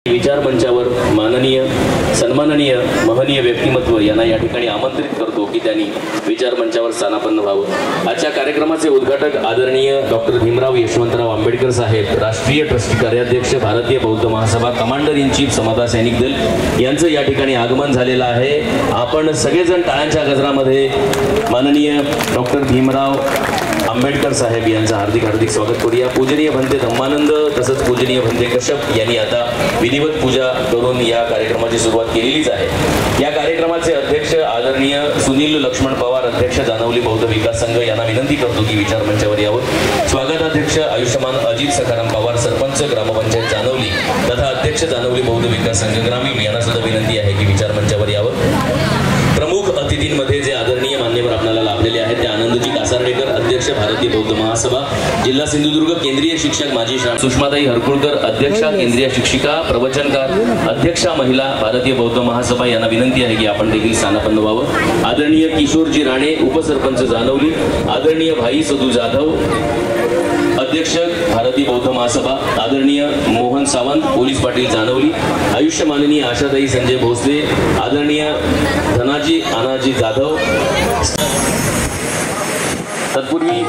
विचार मंचावर माननीय सन्माननीय महनीय व्यक्तिमत्व यांना या ठिकाणी आमंत्रित करतो की त्यांनी विचार मंचावर स्थानापन्न व्हावं। आजच्या कार्यक्रमाचे उद्घाटक आदरणीय डॉक्टर भीमराव यशवंतराव आंबेडकर साहेब, राष्ट्रीय ट्रस्टी कार्याध्यक्ष, भारतीय बौद्ध महासभा, कमांडर इन चीफ समता सैनिक दल यांचं या ठिकाणी आगमन झालेलं आहे। आपण सगळेजण टाळ्यांच्या गजरामध्ये माननीय डॉक्टर भीमराव आंबेडकर साहेब यांचं हार्दिक हार्दिक स्वागत करूया। पूजनीय भंते धम्मानंद तसंच पूजनीय भंते कश्यप यांनी आता विधिवत पूजा करून या कार्यक्रमाची सुरुवात केलेलीच आहे। या कार्यक्रमाचे अध्यक्ष आदरणीय सुनील लक्ष्मण पवार, अध्यक्ष जानवली बौद्ध विकास संघ यांना विनंती करतो की विचार मंचावर यावं। स्वागताध्यक्ष आयुष्यमान अजित सखाराम पवार, सरपंच ग्रामपंचायत जानवली तथा अध्यक्ष जानवली बौद्ध विकास संघ ग्रामीण यांना सुद्धा विनंती आहे की विचार मंचावर यावं। प्रमुख अतिथींमध्ये जे आदरणीय मान्यवर आपल्याला लाभलेले आहेत ते आनंदजी कासार्डेकर, अध्यक्ष भारतीय बौद्ध महासभा जिल्हा सिंधुदुर्ग, केंद्रीय शिक्षक माजी सुषमाताई हरकुळकर, अध्यक्षा केंद्रीय शिक्षिका, प्रवचनकार, अध्यक्षा महिला भारतीय बौद्ध महासभा यांना विनंती आहे की आपण देखील स्थानापन्न व्हावं। आदरणीय किशोरजी राणे, उपसरपंच जानवली, आदरणीय भाई सदू जाधव, अध्यक्ष भारतीय बौद्ध महासभा, आदरणीय मोहन सावंत, पोलीस पाटील जानवली, आयुष्य माननीय आशाताई संजय भोसले, आदरणीय धनाजी आनाजी जाधव। तत्पूर्वी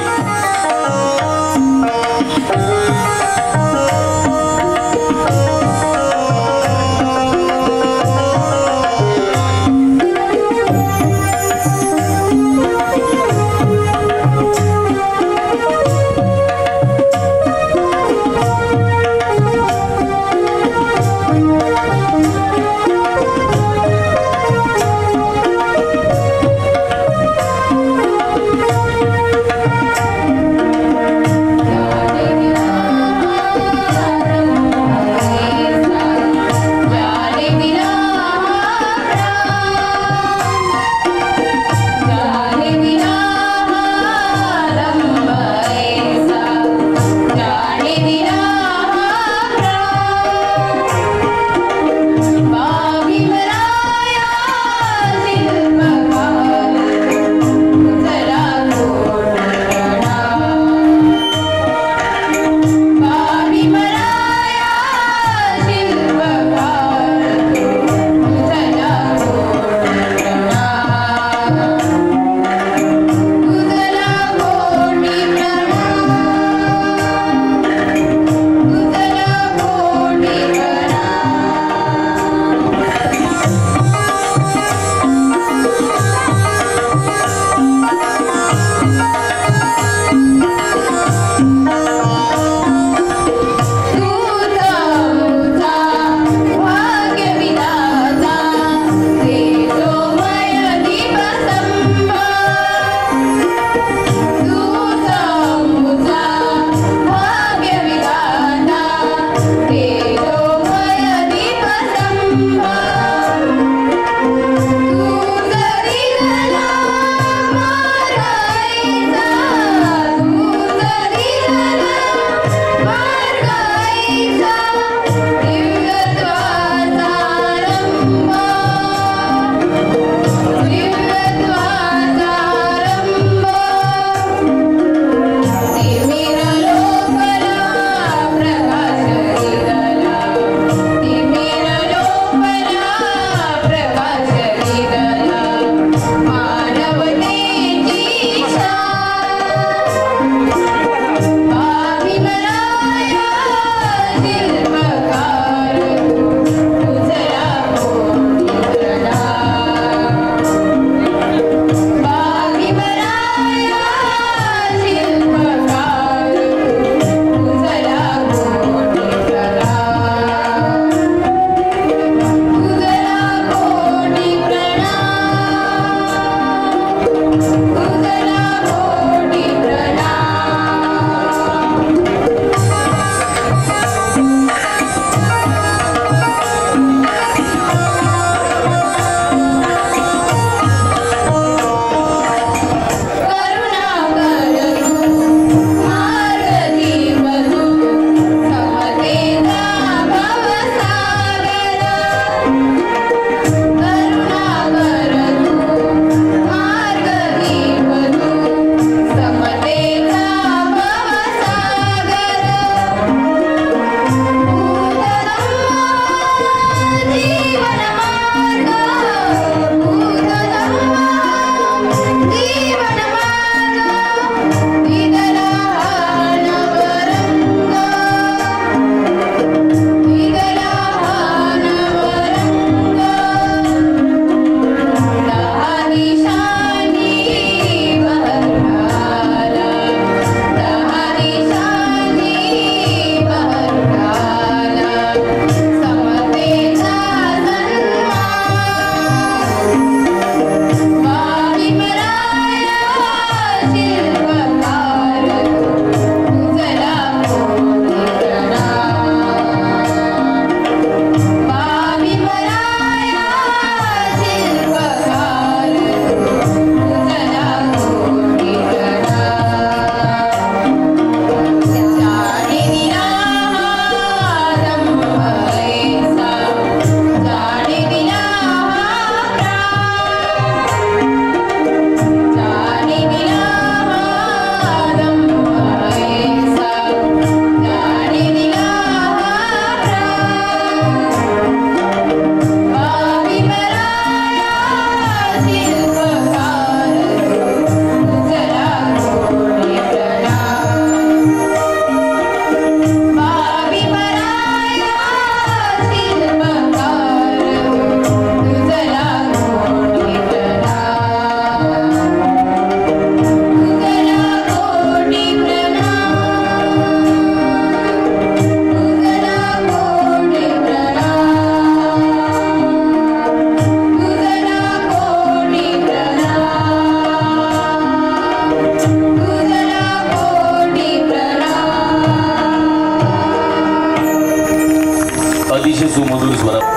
जोरदार स्वरात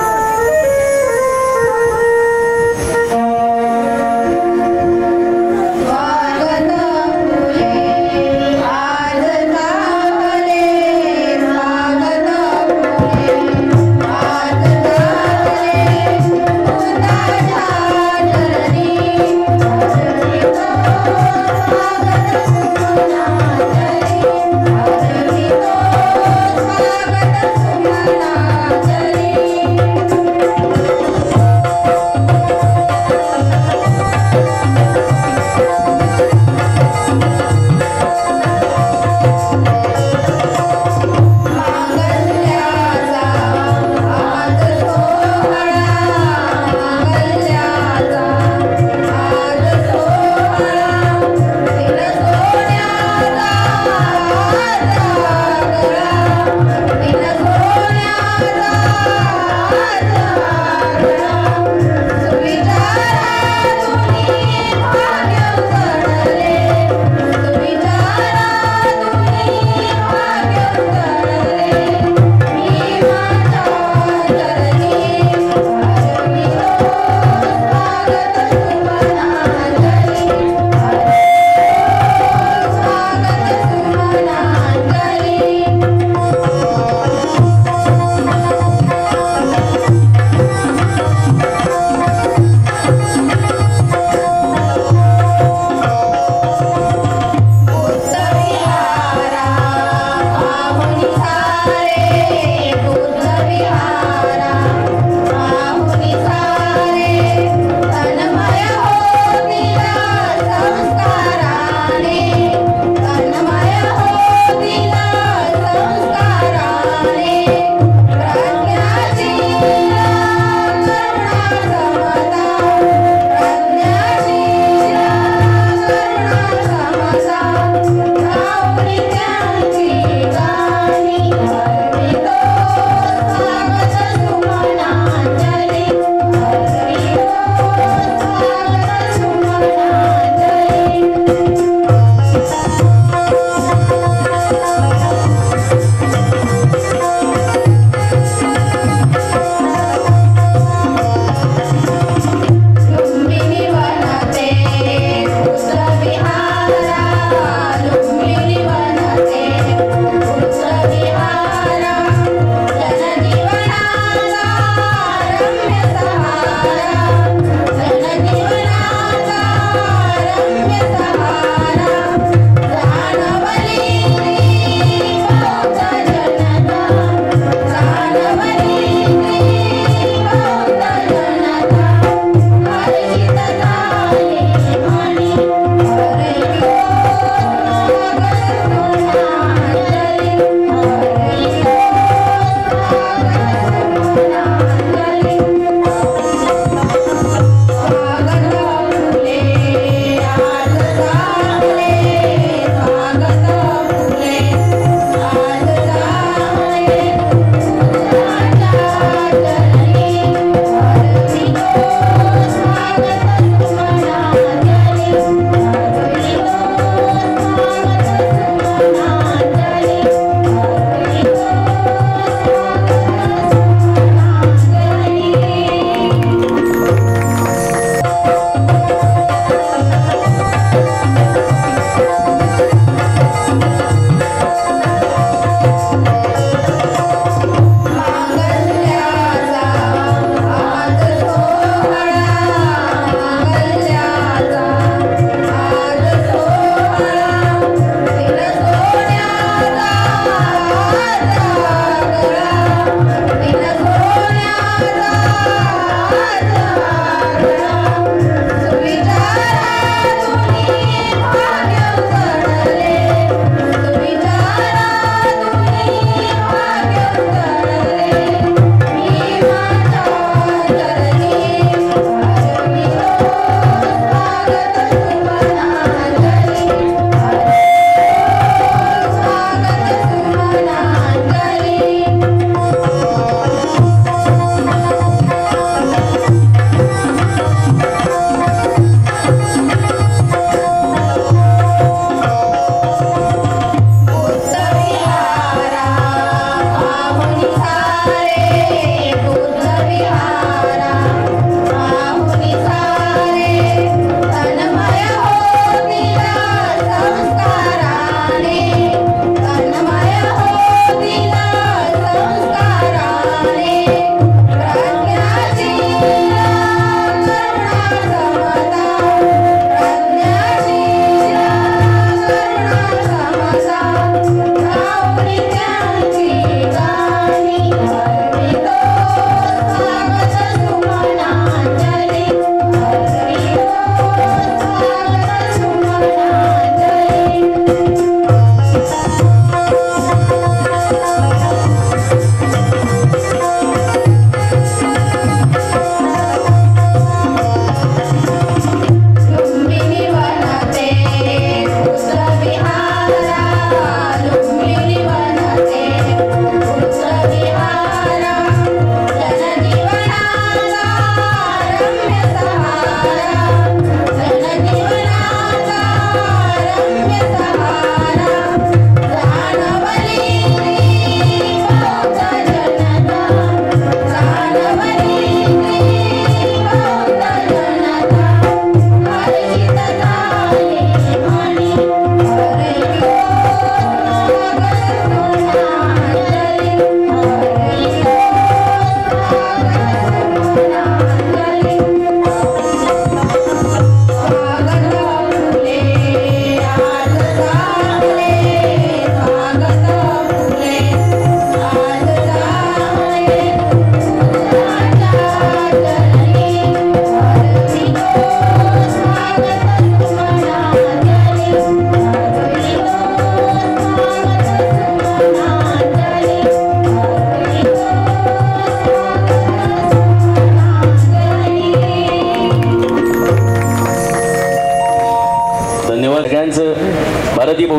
स्वागत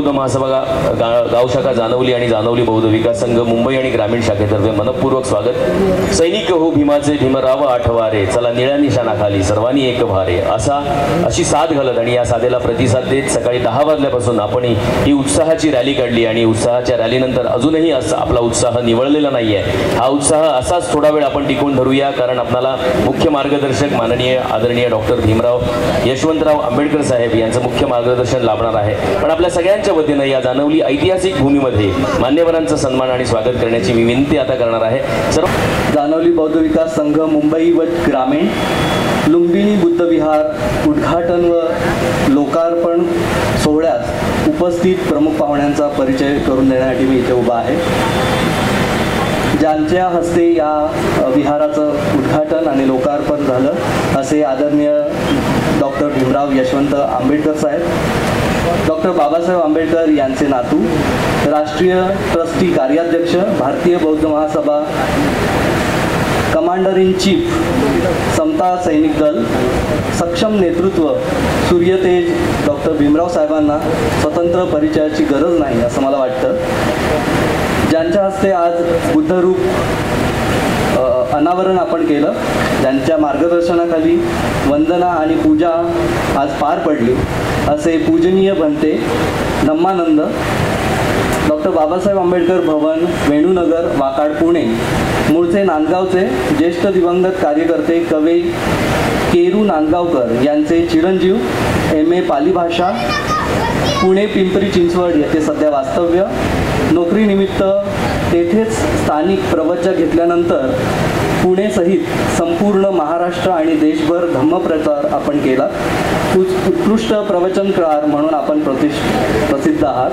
बौद्ध महासभा गाव शाखा जानवली आणि जानवली बौद्ध विकास संघ मुंबई आणि ग्रामीण शाखेतर्फे मनपूर्वक स्वागत. सैनिक हो भीमाचे भीमराव आठवारे, चला निळ्या निशाणाखाली सर्वांनी एक भारे, अशी साथ घालत आणि या साथेला प्रतिसाद देत सकाळी 10 वाजल्यापासून आपण ही उत्साहाची रॅली काढली आणि उत्साहाच्या रॅलीनंतर अजूनही आपला उत्साह निवळलेला नाहीये. हा उत्साह असाच थोडा वेळ आपण टिकवून धरूया, कारण आपल्याला मुख्य मार्गदर्शक माननीय आदरणीय डॉक्टर भीमराव यशवंतराव आंबेडकर साहेब यांचं मुख्य मार्गदर्शन लाभणार आहे. पण आपल्या सगळ्यांच्या वतीनं या जानवली ऐतिहासिक भूमीमध्ये मान्यवरांचा सन्मान आणि स्वागत करण्याची मी विनंती आता करणार आहे. सर्व जानवली बौद्ध विकास संघ मुंबई व ग्रामीण लुंबिनी बुद्ध विहार उद्घाटन व लोकार्पण सोहळ्यास उपस्थित प्रमुख पाहुण्यांचा परिचय करून देण्यासाठी मी इथे उभा आहे. ज्यांच्या हस्ते या विहाराचं उद्घाटन आणि लोकार्पण झालं असे आदरणीय डॉक्टर भीमराव यशवंत आंबेडकर साहेब, डॉक्टर बाबासाहेब आंबेडकर यांचे नातू, राष्ट्रीय ट्रस्टी कार्याध्यक्ष, भारतीय बौद्ध महासभा कमांडर इन चीफ, समता सैनिक दल, सक्षम नेतृत्व, सूर्यतेज डॉक्टर भीमराव साहेबांना स्वतंत्र परिचयाची गरज नाही असं मला वाटतं. ज्यांच्या हस्ते आज बुद्धरूप अनावरण आपण केलं, ज्यांच्या मार्गदर्शनाखाली वंदना आणि पूजा आज पार पडली असे पूजनीय बनते धम्मानंद, डॉक्टर बाबासाहेब आंबेडकर भवन, वेणूनगर, वाकाड, पुणे, मूळचे नांदगावचे, ज्येष्ठ दिवंगत कार्यकर्ते कवी केरू नांदगावकर यांचे चिरंजीव, MA पाली भाषा, पुणे पिंपरी चिंचवड येथे सध्या वास्तव्य, नोकरीनिमित्त तेथेच स्थानिक प्रवचक घेतल्यानंतर पुणेसहित संपूर्ण महाराष्ट्र आणि देशभर धम्मप्रचार आपण केला. उत्कृष्ट प्रवचनकार म्हणून आपण प्रसिद्ध आहात.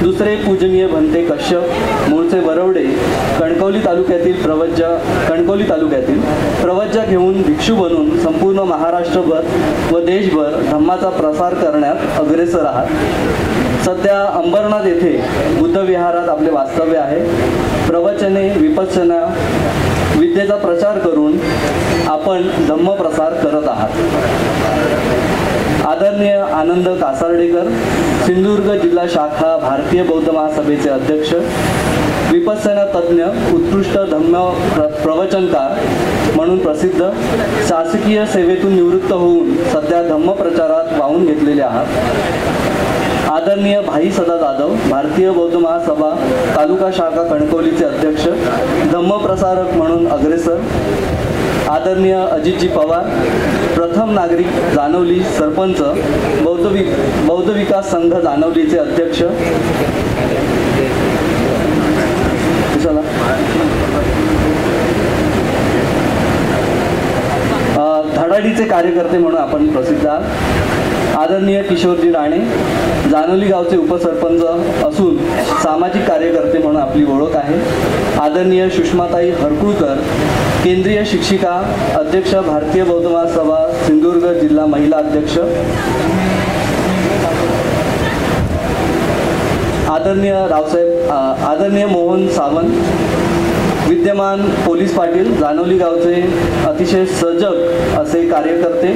दुसरे पूजनीय भंते कश्यप, मूळचे बरवडे, कणकवली तालुक्यातील प्रवज्जा घेऊन भिक्षू बनून संपूर्ण महाराष्ट्रभर व देशभर धम्माचा प्रसार करण्यात अग्रेसर आहात. सध्या अंबरनाथ येथे बुद्ध विहारात आपले वास्तव्य आहे. प्रवचने, विपश्यना, विद्येचा प्रचार करून आपण धम्मप्रसार करत आहात. आदरणीय आनंद कासार्डेकर, सिंधुदुर्ग जिल्हा शाखा भारतीय बौद्ध महासभेचे अध्यक्ष, विपश्यना तज्ज्ञ, उत्कृष्ट धम्म प्रवचनकार म्हणून प्रसिद्ध, शासकीय सेवेतून निवृत्त होऊन सध्या धम्मप्रचारात वाहून घेतलेले आहात. आदरणीय भाई सदा जाधव, भारतीय बौद्ध महासभा तालुका शाखा कणकवलीचे अध्यक्ष, धम्मप्रसारक म्हणून अग्रेसर. आदरणीय अजितजी पवार, प्रथम नागरिक जानवली, सरपंच, बौद्ध विकास संघ जानवलीचे अध्यक्ष. धडाडीचे कार्यकर्ते म्हणून आपण प्रसिद्ध आहात. आदरणीय किशोरजी राणे, जानवली गावचे उपसरपंच असून सामाजिक कार्यकर्ते म्हणून आपली ओळख आहे. आदरणीय सुषमाताई हरकुळकर, केंद्रीय शिक्षिका, अध्यक्ष, भारतीय बौद्ध महासभा सिंधुदुर्ग जिल्हा महिला अध्यक्ष. आदरणीय मोहन सावंत, विद्यमान पोलीस पाटील, जानवली गावचे अतिशय सजग असे कार्यकर्ते.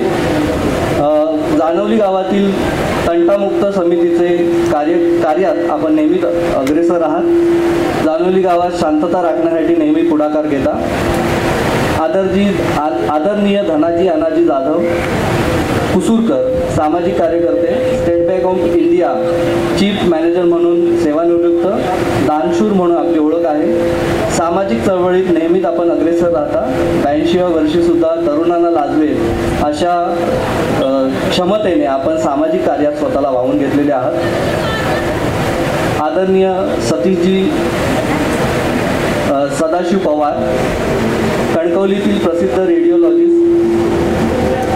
जानवली गावातील तंटामुक्त समितीचे कार्यात आपण नेहमीच अग्रेसर आहात. जानवली गावात शांतता राखण्यासाठी नेहमी पुढाकार घेता. आदरणीय धनाजी अनाजी जाधव कुसूरकर, सामाजिक कार्यकर्ते, state bank of India chief manager म्हणून सेवानिवृत्त, दानशूर म्हणून आपली ओळख आहे. सामाजिक चळवळीत नेहमीच आपण अग्रेसर राहता. 82व्या वर्षी सुद्धा तरुणांना लाजवेल अशा क्षमतेने आपण सामाजिक कार्यात स्वतःला वाहून घेतलेले आहात. आदरणीय सतीशजी सदाशिव पवार, कणकवलीतील प्रसिद्ध रेडिओलॉजिस्ट,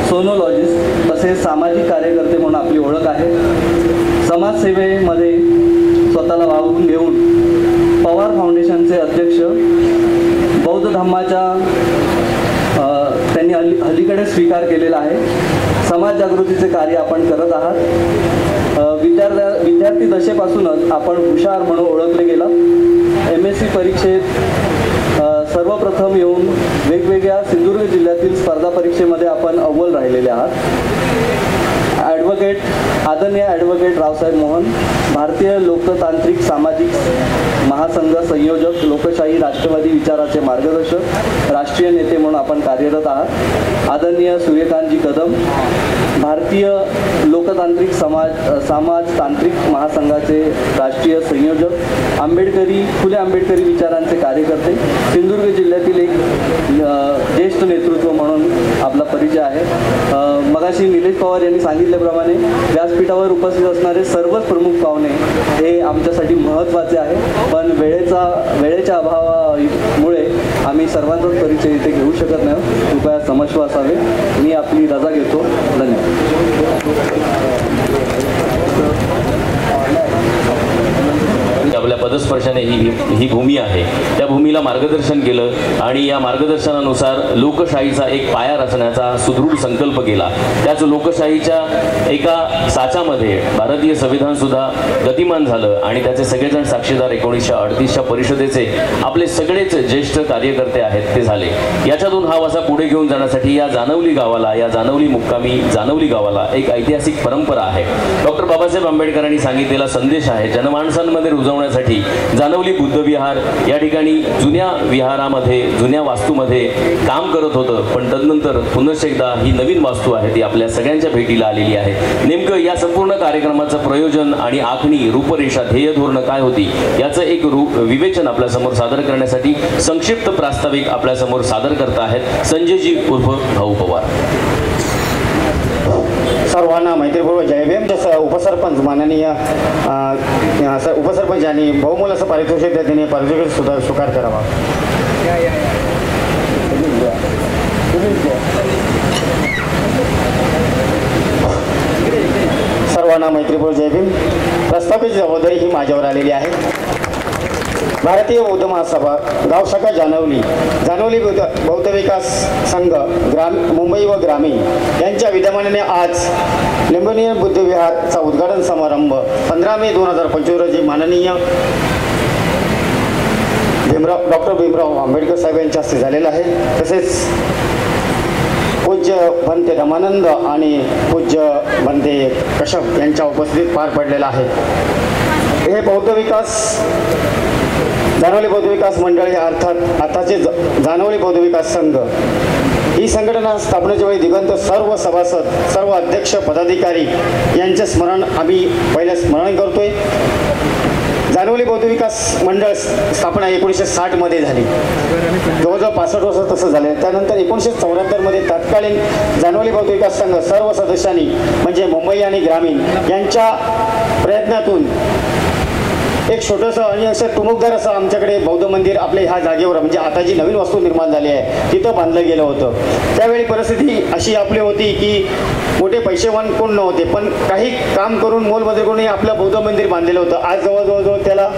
सोनोलॉजिस्ट तसेच सामाजिक कार्यकर्ते म्हणून आपली ओळख आहे. समाजसेवेमध्ये स्वतःला वाहून घेऊन पवार फाउंडेशनचे अध्यक्ष, बौद्ध धम्माच्या त्यांनी अलीकडे स्वीकार केलेला आहे. समाज जागृतीचे कार्य आपण करत आहात. विद्यार्थी दशेपासूनच आपण हुशार म्हणून ओळखले गेला. MSc परीक्षेत सर्वप्रथम येऊन वेगवेगळ्या सिंधुदुर्ग जिल्ह्यातील स्पर्धा परीक्षेमध्ये आपण अव्वल राहिलेले आहात. आदरणीय ॲडव्होकेट रावसाहेब मोहन, भारतीय लोकतांत्रिक सामाजिक महासंघ संयोजक, लोकशाही राष्ट्रवादी विचाराचे मार्गदर्शक, राष्ट्रीय नेते म्हणून आपण कार्यरत आहात. आदरणीय सूर्यकांतजी कदम, भारतीय लोकतांत्रिक समाजतांत्रिक महासंघाचे राष्ट्रीय संयोजक, फुले आंबेडकरी विचारांचे कार्यकर्ते, सिंधुदुर्ग जिल्ह्यातील एक ज्येष्ठ नेतृत्व म्हणून आपला परिचय आहे. मगाशी निलेश पवार यांनी सांगितल्याप्रमाणे व्यासपीठावर उपस्थित असणारे सर्वच प्रमुख पाहुणे हे आमच्यासाठी महत्त्वाचे आहे, पण वेळेच्या अभावामुळे आम्ही सर्वांचाच परिचय इथे घेऊ शकत नाही. कृपया क्षमस्व असावे. मी आपली रजा घेतो. धन्यवाद. आपल्या पदस्पर्शाने ही भूमी आहे, त्या भूमीला मार्गदर्शन केलं आणि या मार्गदर्शनानुसार लोकशाहीचा एक पाया रचण्याचा सुदृढ संकल्प केला. त्याच लोकशाहीच्या एका साच्यामध्ये भारतीय संविधान सुद्धा गतिमान झालं आणि त्याचे सगळेजण साक्षीदार 1938च्या परिषदेचे आपले सगळेच ज्येष्ठ कार्यकर्ते आहेत ते झाले. याच्यातून हा वासा पुढे घेऊन जाण्यासाठी या जानवली गावाला एक ऐतिहासिक परंपरा आहे. डॉक्टर बाबासाहेब आंबेडकरांनी सांगितलेला संदेश आहे. जनमानसांमध्ये रुजवण्यासाठी जानवली बुद्ध विहार या ठिकाणी जुन्या वास्तूमध्ये काम करत होतं, पण तदनंतर पुनश्च एकदा ही नवीन वास्तू आहे ती आपल्या सगळ्यांच्या भेटीला आलेली आहे. नेमकं या संपूर्ण कार्यक्रमाचं प्रयोजन आणि आखणी, रूपरेषा, ध्येय धोरणं काय होती याचं एक विवेचन आपल्यासमोर सादर करण्यासाठी संक्षिप्त प्रास्ताविक आपल्यासमोर सादर करत आहेत संजयजी उर्फ भाऊ पवार. सर्वांना मैत्रीपूर्वक जय भीम. जसं उपसरपंच माननीय उपसरपंच यांनी बहुमोल असं पारितोषिक देणे पारितोषिक सुद्धा स्वीकार करावा. सर्वांना मैत्रीपूर्वक जय भीम. प्रस्थापित जबाबदारी ही माझ्यावर आलेली आहे. भारतीय बौद्ध महासभा गाव शाखा जानवली बौद्ध विकास संघ मुंबई व ग्रामीण यांच्या विद्यमानाने आज लिंबोनियन बुद्ध विहारचा उद्घाटन समारंभ 15 मे 2025 रोजी माननीय डॉक्टर भीमराव आंबेडकर साहेब यांच्या हस्ते झालेला आहे. तसेच पूज्य भंते रमानंद आणि पूज्य भंते कश्यप यांच्या उपस्थितीत पार पडलेला आहे. हे जानवली बौद्ध विकास मंडळ हे अर्थात आताचे जानवली बौद्ध विकास संघ ही संघटना स्थापनेच्या वेळी दिगंत सर्व सभासद, सर्व अध्यक्ष, पदाधिकारी यांचे स्मरण आम्ही पहिले स्मरण करतोय. जानवली बौद्ध विकास मंडळ स्थापना 1960 मध्ये झाली. जवळजवळ 65 वर्ष तसं झाले. त्यानंतर 1974 मध्ये तत्कालीन जानवली बौद्ध विकास संघ सर्व सदस्यांनी म्हणजे मुंबई आणि ग्रामीण यांच्या प्रयत्नातून एक छोटंसं आणि असं टुमकदार असं आमच्याकडे बौद्ध मंदिर आपल्या ह्या जागेवर म्हणजे आता जी नवीन वास्तू निर्माण झाली आहे तिथं बांधलं गेलं होतं. त्यावेळी परिस्थिती अशी आपली होती की मोठे पैसेवान कोण नव्हते, पण काही काम करून मोलमजुरी करून आपलं बौद्ध मंदिर बांधलेलं होतं. आज जवळजवळ त्याला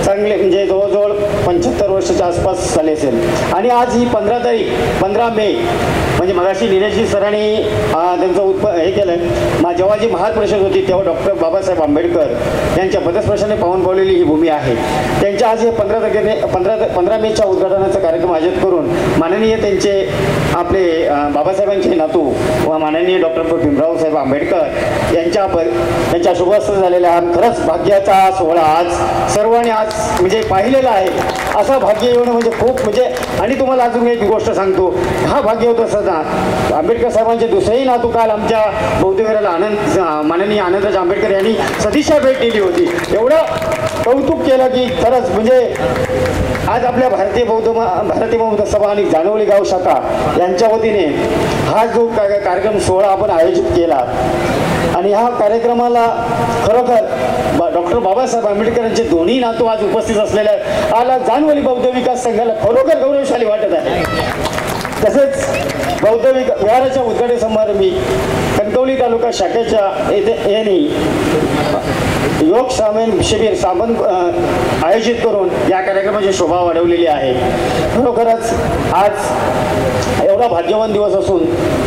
चांगले म्हणजे जवळजवळ 75 वर्षाच्या आसपास झाले असेल. आणि आज ही 15 मे म्हणजे मगाशी निलेशजी सरांनी त्यांचं हे केलं. जेव्हा जी महापरिषद होती तेव्हा डॉक्टर बाबासाहेब आंबेडकर यांच्या पदस्पर्शाने पाहून पावलेली ही भूमी आहे. त्यांच्या आज हे 15 मेच्या उद्घाटनाचा कार्यक्रम आयोजित करून माननीय त्यांचे आपले बाबासाहेबांचे नातू व माननीय डॉक्टर भीमराव साहेब आंबेडकर यांच्या शुभहस्त झालेला हा खरंच भाग्याचा सोहळा आज सर्वांनी आज म्हणजे पाहिलेला आहे. असं भाग्य येणं म्हणजे खूप म्हणजे. आणि तुम्हाला अजून एक गोष्ट सांगतो, हा भाग्य होतं सदा आंबेडकर साहेबांचे दुसरेही नातू काल आमच्या बौद्ध विहाराला माननीय आनंदराज आंबेडकर यांनी सदिच्छा भेट दिली होती. एवढं कौतुक केलं की खरंच म्हणजे आज आपल्या भारतीय बौद्ध सभा आणि जानवली गाव शाखा यांच्या वतीने हा जो कार्यक्रम सोहळा आपण आयोजित केला आणि ह्या कार्यक्रमाला खरोखर डॉक्टर बाबासाहेब आंबेडकरांचे दोन्ही नातू आज उपस्थित असलेल्या आला जानवली बौद्ध विकास संघाला खरोखर गौरवशाली वाटत आहे. तसेच बौद्ध विहाराच्या उद्घाटन समारंभी कणकवली तालुका शाखेच्या यांनी योग सामील शिबिर आयोजित करून या कार्यक्रमाची शोभा वाढवलेली आहे. खरोखरच आज एवढा भाग्यवान दिवस असून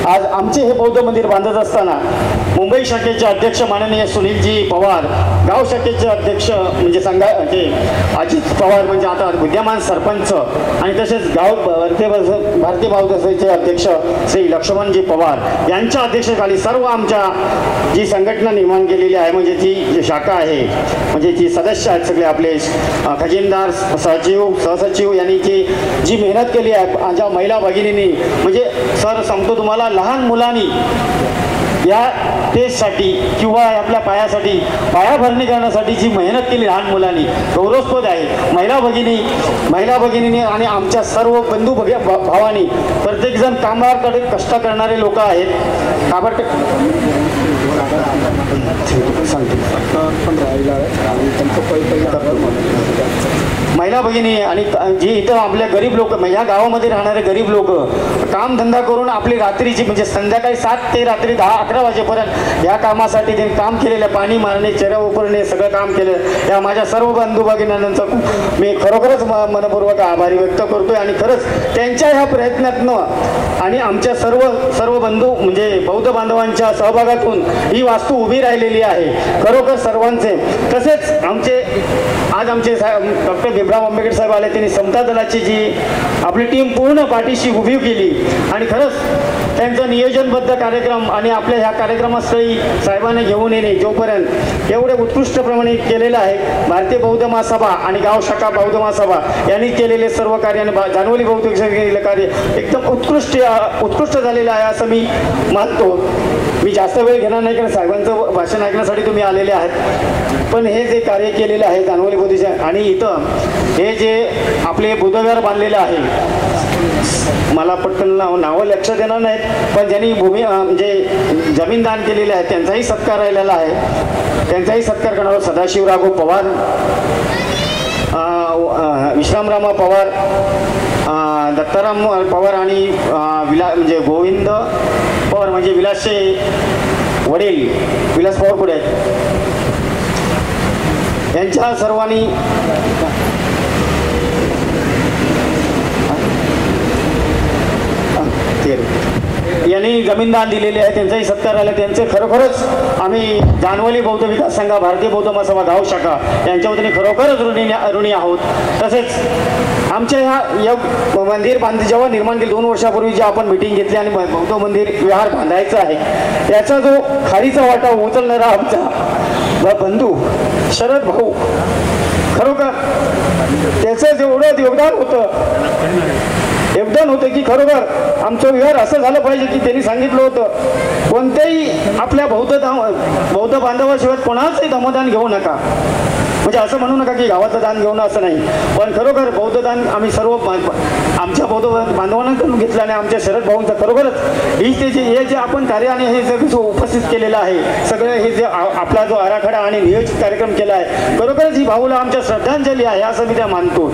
आज आमचे हे बौद्ध मंदिर बांधत असताना मुंबई शाखेचे अध्यक्ष माननीय सुनीलजी पवार, गाव शाखेचे अध्यक्ष म्हणजे अजित पवार म्हणजे आता विद्यमान सरपंच आणि तसेच भारतीय बौद्ध संघाचे अध्यक्ष श्री लक्ष्मणजी पवार यांच्या अध्यक्षतेखाली सर्व आमच्या जी संघटना निर्माण केलेली आहे म्हणजे ती शाखा आहे म्हणजे ती सदस्य आहेत सगळे आपले खजिनदार, सहसचिव यांनी जी मेहनत केली आहे माझ्या महिला भगिनींनी म्हणजे सर सांगतो तुम्हाला लहान मुलांनी या टेस्टसाठी किंवा आपल्या पायाभरणी करण्यासाठी जी मेहनत केली लहान मुलांनी गौरवस्पद आहे. महिला भगिनींनी आणि आमच्या सर्व बंधू भावांनी प्रत्येकजण कामाकडे कष्ट करणारे लोक आहेत. महिला भगिनी आणि जी इथं आपल्या गरीब लोक ह्या गावामध्ये राहणारे गरीब लोक कामधंदा करून आपली रात्रीची म्हणजे संध्याकाळी 7 ते रात्री 10-11 वाजेपर्यंत या कामासाठी त्यांनी काम केलेलं, पाणी मारणे, चेहरा उकरणे सगळं काम केलं. या माझ्या सर्व बंधू भगिनींचं मी खरोखरच मनपूर्वक आभारी व्यक्त करतोय आणि खरंच त्यांच्या ह्या प्रयत्नातनं आणि आमच्या सर्व बंधू म्हणजे बौद्ध बांधवांच्या सहभागातून ही वास्तू उभी राहिलेली आहे. खरोखर सर्वांचे तसेच आज आमचे डॉक्टर भीमराव आंबेडकर साहेब आले, त्यांनी समता दलाची जी आपली टीम पूर्ण पाठीशी उभी केली आणि खरंच त्यांचा नियोजनबद्ध कार्यक्रम आणि आपल्या ह्या कार्यक्रमास्थळी साहेबांना घेऊन येणे जोपर्यंत एवढे उत्कृष्टप्रमाणे केलेलं आहे. भारतीय बौद्ध महासभा आणि गाव शाखा बौद्ध महासभा यांनी केलेले सर्व कार्य आणि जानवली बौद्ध केलेलं कार्य एकदम उत्कृष्ट झालेलं आहे असं मी मानतो. मी जास्त वेळ घेणार नाही कारण साहेबांचं भाषण ऐकण्यासाठी तुम्ही आलेले आहात. पण हे जे कार्य केलेलं आहे जानवली बौद्धचे आणि इथं हे जे आपले बुद्धविहार बांधलेलं आहे मला पटकन नावं लक्षात येणार नाहीत पण ज्यांनी म्हणजे जमीन दान केलेले आहे त्यांचाही सत्कार राहिलेला आहे. त्यांचाही सत्कार करणार सदाशिवराव पवार, विश्रामरामा पवार, दत्ताराम पवार आणि म्हणजे गोविंद पवार म्हणजे विलासचे वडील विलास पवार पुढे आहेत. यांच्या सर्वांनी यांनी जमीनदान दिलेले आहे त्यांचाही सत्कार आला. त्यांचे खरोखरच आम्ही जानवली बौद्ध विकास संघ, भारतीय बौद्ध महासभा गाव शाखा यांच्या वतीने खरोखरच ऋणी आहोत. तसेच आमच्या ह्या मंदिर जेव्हा निर्माण केले 2 वर्षापूर्वी जे आपण मिटिंग घेतली आणि बौद्ध मंदिर विहार बांधायचं आहे याचा जो खारीचा वाटा उचलणारा आमचा बंधू शरद भाऊ खरोखर त्याचं जेवढं योगदान होतं की खरोखर आमचं विहार असं झालं पाहिजे की त्यांनी सांगितलं होतं कोणत्याही आपल्या बौद्ध बांधवाशिवाय कोणाचंही धमदान घेऊ नका. म्हणजे असं म्हणू नका की गावाचं दान घेऊन असं नाही पण खरोखर बौद्ध दान आम्ही सर्व आमच्या बौद्ध बांधवांकडून घेतलं आणि आमच्या शरद भाऊंचं खरोखरच हे जे आपण कार्य आणि हे जे उपस्थित केलेलं आहे सगळं हे जे आपला जो आराखडा आणि नियोजित कार्यक्रम केला आहे खरोखरच ही भाऊला आमच्या श्रद्धांजली आहे असं मी त्या मानतो.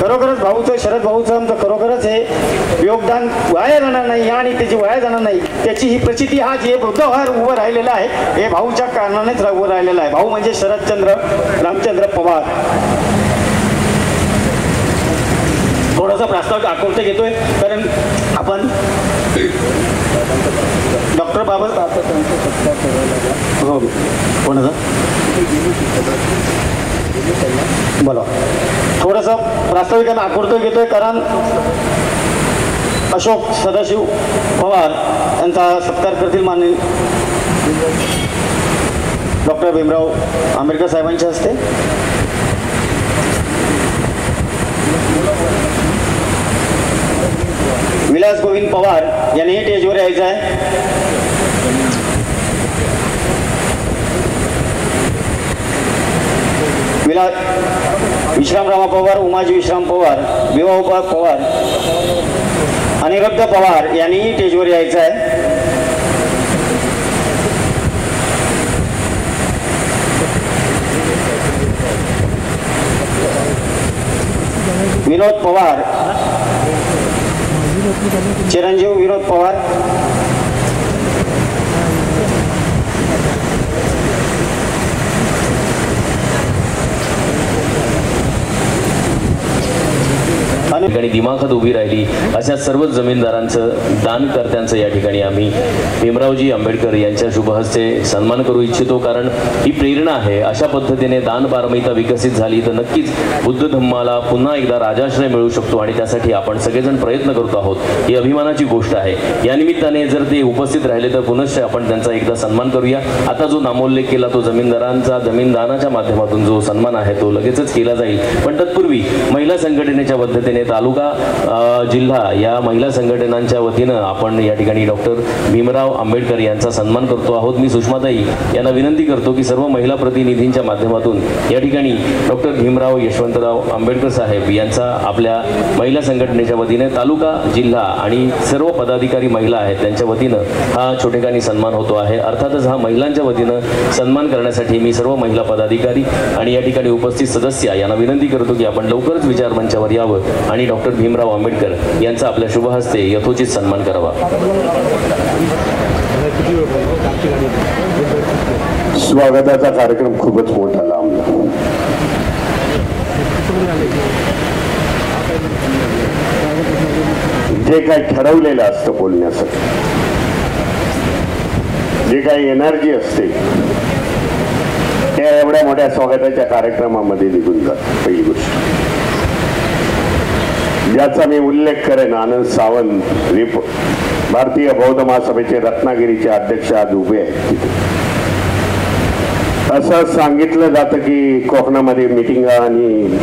खरोखरच शरद भाऊचं आमचं खरोखरच हे योगदान वाया जाणार नाही आणि त्याची वाया जाणार नाही त्याची ही प्रचिती हा जे बुद्धविहार उभं राहिलेला आहे हे भाऊच्या कारणानेच उभं राहिलेलं आहे. भाऊ म्हणजे शरदचंद्र रामचंद्र पवार. थोडासा प्रस्ताव आकृती घेतोय कारण आपण डॉक्टर बाबा हो कोणाचा बोला थोडंसं प्रास्ताविक आकृती घेतोय कारण अशोक सदाशिव पवार यांचा सत्कार करतील माननीय डॉक्टर भीमराव आंबेडकर साहेबांच्या हस्ते. विलास गोविंद पवार यांनी स्टेजवर यायचं आहे. विश्रामरामा पवार, उमाजी विश्राम पवार, विवाह पवार, अनिरुद्ध पवार यांनी स्टेजवर यायचं आहे. विनोद पवार, चिरंजीव विनोद पवार, ठिकाणी दिमाखात उभी राहिली अशा सर्वच जमीनदारांचं दानकर्त्यांचं या ठिकाणी आम्ही भीमरावजी आंबेडकर यांच्या शुभहस्ते सन्मान करू इच्छितो, कारण ही प्रेरणा आहे. अशा पद्धतीने दान पारमिता विकसित झाली तर नक्कीच बुद्ध धम्माला पुन्हा एकदा राजाश्रय मिळू शकतो आणि त्यासाठी आपण सगळेजण प्रयत्न करतो आहोत. ही अभिमानाची गोष्ट आहे. या निमित्ताने जर ते उपस्थित राहिले तर पुनश्च आपण त्यांचा एकदा सन्मान करूया. आता जो नामोल्लेख केला तो जमीनदारांचा जमीनदानाच्या माध्यमातून जो सन्मान आहे तो लगेचच केला जाईल. पण तत्पूर्वी महिला संघटनेच्या पद्धतीने तालुका जिल्हा या महिला संघटनांच्या वतीनं आपण या ठिकाणी डॉक्टर भीमराव आंबेडकर यांचा सन्मान करतो आहोत. मी सुषमाताई यांना विनंती करतो की सर्व महिला प्रतिनिधींच्या माध्यमातून या ठिकाणी डॉक्टर भीमराव यशवंतराव आंबेडकर साहेब यांचा आपल्या महिला संघटनेच्या वतीने तालुका जिल्हा आणि सर्व पदाधिकारी महिला आहेत त्यांच्या वतीनं हा छोटेखानी सन्मान होतो आहे. अर्थातच हा महिलांच्या वतीनं सन्मान करण्यासाठी मी सर्व महिला पदाधिकारी आणि या ठिकाणी उपस्थित सदस्य यांना विनंती करतो की आपण लवकरच विचार मंचावर यावं आणि डॉक्टर भीमराव आंबेडकर यांचा आपल्या शुभहस्ते यथोचित सन्मान करावा. स्वागताचा कार्यक्रम खूपच मोठा लांबला. जे काही ठरवलेलं असतं बोलण्यासाठी, जे काही एनर्जी असते त्या एवढ्या मोठ्या स्वागताच्या कार्यक्रमामध्ये निघून जात. पहिली गोष्ट ज्याचा मी उल्लेख करेन, आनंद सावंत रिप भारतीय बौद्ध महासभेचे रत्नागिरीचे अध्यक्ष आज उभे आहेत तिथे. असं सांगितलं जातं की कोकणामध्ये मिटिंगा आणि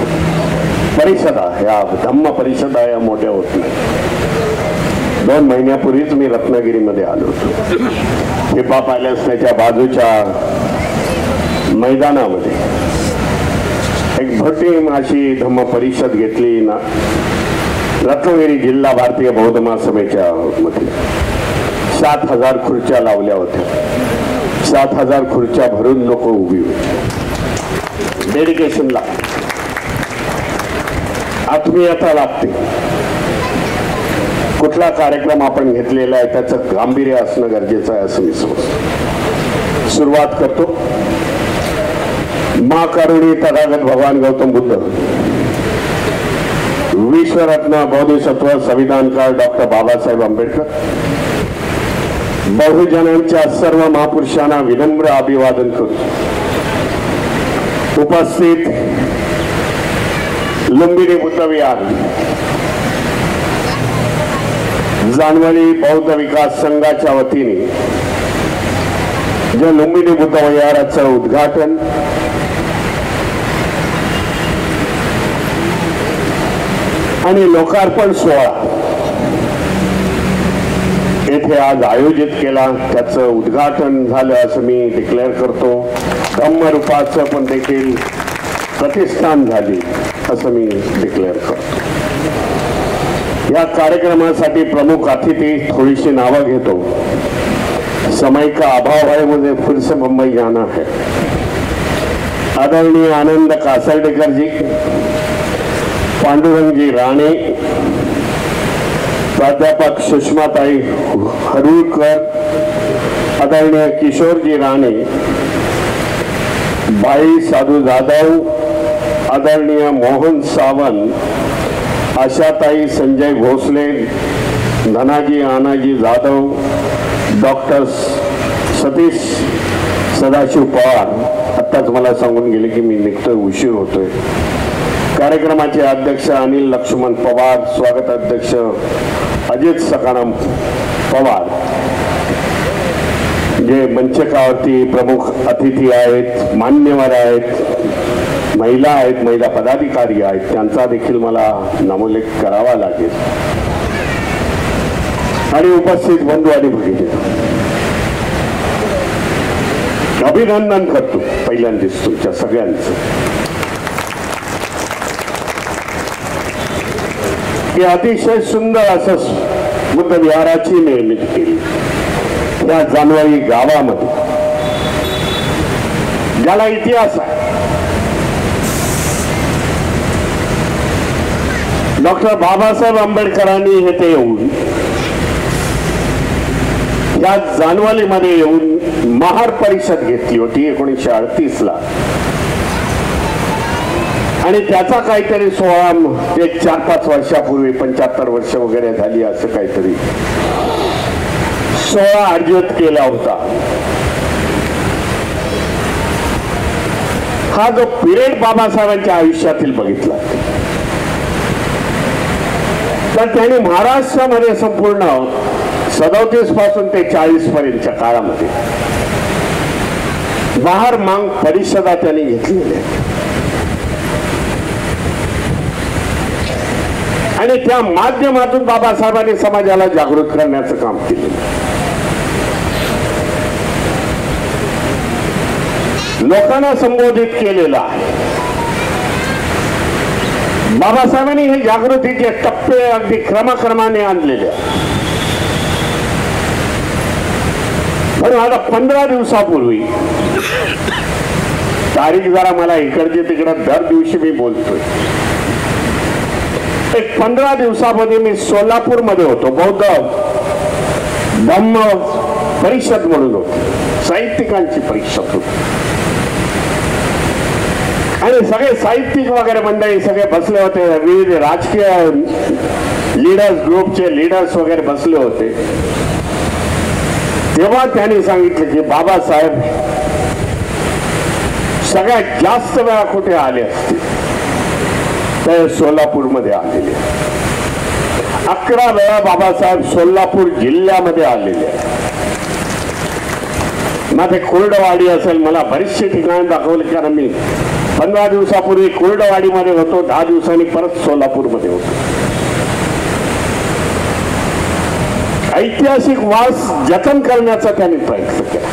परिषदा, या धम्म परिषदा या मोठ्या होत नाही. 2 महिन्यापूर्वीच मी रत्नागिरीमध्ये आलो होतो. हिपा पॅलेस त्याच्या बाजूच्या मैदानामध्ये एक भटीम अशी धम्म परिषद घेतली ना, रत्नागिरी जिल्हा भारतीय बौद्ध महासभेच्या मध्ये 7,000 खुर्च्या लावल्या होत्या. 7,000 खुर्च्या भरून लोक उभी होती. डेडिकेशनला आत्मीयता लागते. कुठला कार्यक्रम आपण घेतलेला आहे त्याचं गांभीर्य असणं गरजेचं आहे असं मी समजतो. सुरुवात करतो. महाकरुणी तथागत भगवान गौतम बुद्ध, विश्वरत्न बोधिसत्व संविधानकार डॉक्टर बाबासाहेब आंबेडकर, बहुजनांच्या सर्व महापुरुषांना विनम्र अभिवादन करू. उपस्थित लुंबिनी बुद्ध विहार, जानवली बौद्ध विकास संघाच्या वतीने जे लुंबिनी बुद्ध विहाराचं उद्घाटन आणि लोकार्पण सोहळा येथे आज आयोजित केला, त्याचं उद्घाटन झालं असं मी डिक्लेअर करतो. धम्मरूपाचं पण देखील प्रतिष्ठान झाली असं मी डिक्लेअर करतो. या कार्यक्रमासाठी प्रमुख अतिथी थोडीशी नावं घेतो. समय का अभाव है, मुझे फिर से मुंबई जाना है. आदरणीय आनंद कासर्डेकर जी, पांडुरंगजी राणे, प्राध्यापक सुषमाताई हरुळकर, आदरणीय किशोरजी राणे, भाई साधू जाधव, आदरणीय मोहन सावंत, आशाताई संजय भोसले, धनाजी आनाजी जाधव, डॉक्टर सतीश सदाशिव पवार आत्ताच मला सांगून गेले की मी निघतोय, उशीर होतोय. कार्यक्रमाचे अध्यक्ष अनिल लक्ष्मण पवार, स्वागत अध्यक्ष अजित सकाराम पवार, जे मंचकावरती प्रमुख अतिथी आहेत, मान्यवर आहेत, महिला आहेत, महिला पदाधिकारी आहेत, त्यांचा देखील मला नामोल्लेख करावा लागेल. आणि उपस्थित बंधू आणि भगिनी, अभिनंदन करतो पहिल्यांदाच तुमच्या सगळ्यांचं की अतिशय सुंदर असं बुद्ध विहाराची निर्मिती केली त्या जानवळी गावामध्ये, ज्याला इतिहास आहे. डॉक्टर बाबासाहेब आंबेडकरांनी हे ते येऊन या जानवलीमध्ये येऊन महार परिषद घेतली होती 1938ला. आणि त्याचा काहीतरी 16 ते 4-5 वर्षापूर्वी 75 वर्ष वगैरे झाली असं काहीतरी 16 अर्जित केला होता. हा जो पिरियड बाबासाहेबांच्या आयुष्यातील बघितला तर त्यांनी महाराष्ट्रामध्ये संपूर्ण 37 पासून ते 40 पर्यंतच्या काळामध्ये बाहेर मांग परिषदा त्यांनी घेतलेल्या आणि त्या माध्यमातून बाबासाहेबांनी समाजाला जागृत करण्याचं काम केलं. लोकांना संबोधित केलेलं आहे. बाबासाहेबांनी हे जागृतीचे टप्पे अगदी क्रमाक्रमाने आणलेले आहेत. पण आता 15 दिवसापूर्वी तारीख जरा मला इकडचे तिकडे दर दिवशी मी बोलतोय. एक 15 दिवसामध्ये मी सोलापूर मध्ये होतो. बौद्ध धम्म परिषद म्हणून होती, साहित्यिकांची परिषद होती आणि सगळे साहित्यिक वगैरे मंडळी सगळे बसले होते. विविध राजकीय लीडर्स, ग्रुपचे लीडर्स वगैरे बसले होते. तेव्हा त्यांनी सांगितलं की बाबासाहेब सगळ्यात जास्त वेळा कुठे आले असते तर सोलापूरमध्ये आलेले. 11 वेळा बाबासाहेब सोलापूर जिल्ह्यामध्ये आलेले. माझे कुर्डवाडी असेल, मला बरीचशी ठिकाणी दाखवली कारण मी 15 दिवसापूर्वी कुर्डवाडीमध्ये होतो, 10 दिवसांनी परत सोलापूरमध्ये होतो. ऐतिहासिक वारस जतन करण्याचा त्यांनी प्रयत्न केला.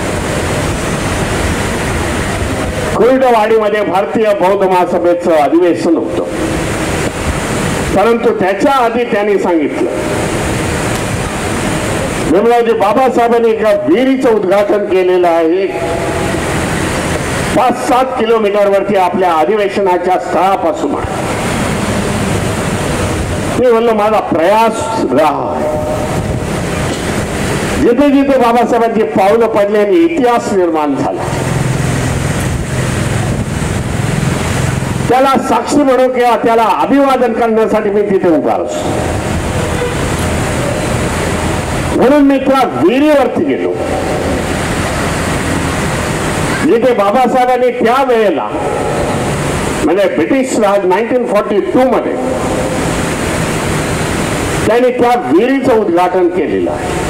कुर्डवाडीमध्ये भारतीय बौद्ध महासभेचं अधिवेशन होतं, परंतु त्याच्या आधी त्यांनी सांगितलं विमलाजी बाबासाहेबांनी एका विहिरीचं उद्घाटन केलेलं आहे 5-7 किलोमीटर वरती आपल्या अधिवेशनाच्या स्थळापासून. मी म्हणलं माझा प्रयास राहा. जिथे जिथे बाबासाहेबांची पावलं पडली आणि इतिहास निर्माण झाला त्याला साक्षी म्हणून किंवा त्याला अभिवादन करण्यासाठी मी तिथे उभा असतो. म्हणून मी त्या विहिरीवरती गेलो जिथे बाबासाहेबांनी त्या वेळेला म्हणजे ब्रिटिश राज 1942 मध्ये त्यांनी त्या विहिरीचं उद्घाटन केलेलं आहे.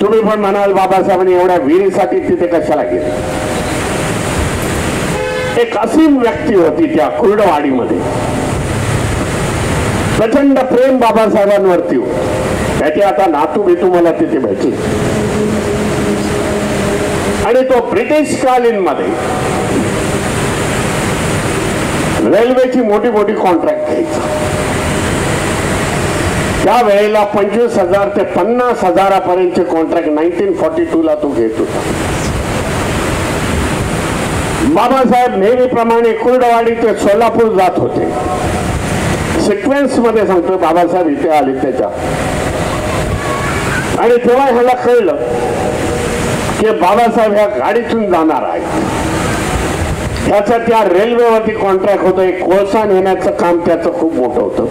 तुम्ही पण म्हणाल बाबासाहेबांनी एवढ्या विहिरीसाठी तिथे कशाला गेले. एक असीम व्यक्ती होती त्या कुर्डवाडीमध्ये. प्रचंड प्रेम बाबासाहेबांवरती होतं. त्याचे आता नातू बितू मला तिथे भेटले आणि तो ब्रिटिश कालीन मध्ये रेल्वेची मोठी मोठी कॉन्ट्रॅक्ट घ्यायचा. त्या वेळेला 25,000 ते 50,000 पर्यंतचे कॉन्ट्रॅक्ट 1942 ला तो घेत होता. बाबासाहेब नेहमीप्रमाणे कुर्डवाडी ते सोलापूर जात होते. सिक्वेन्स मध्ये सांगतो बाबासाहेब इथे आले त्याच्या आणि तेव्हा ह्याला कळलं की बाबासाहेब ह्या गाडीतून जाणार आहेत. ह्याचा त्या रेल्वेवरती कॉन्ट्रॅक्ट होतं. एक कोळसा नेण्याचं काम त्याचं खूप मोठं होतं.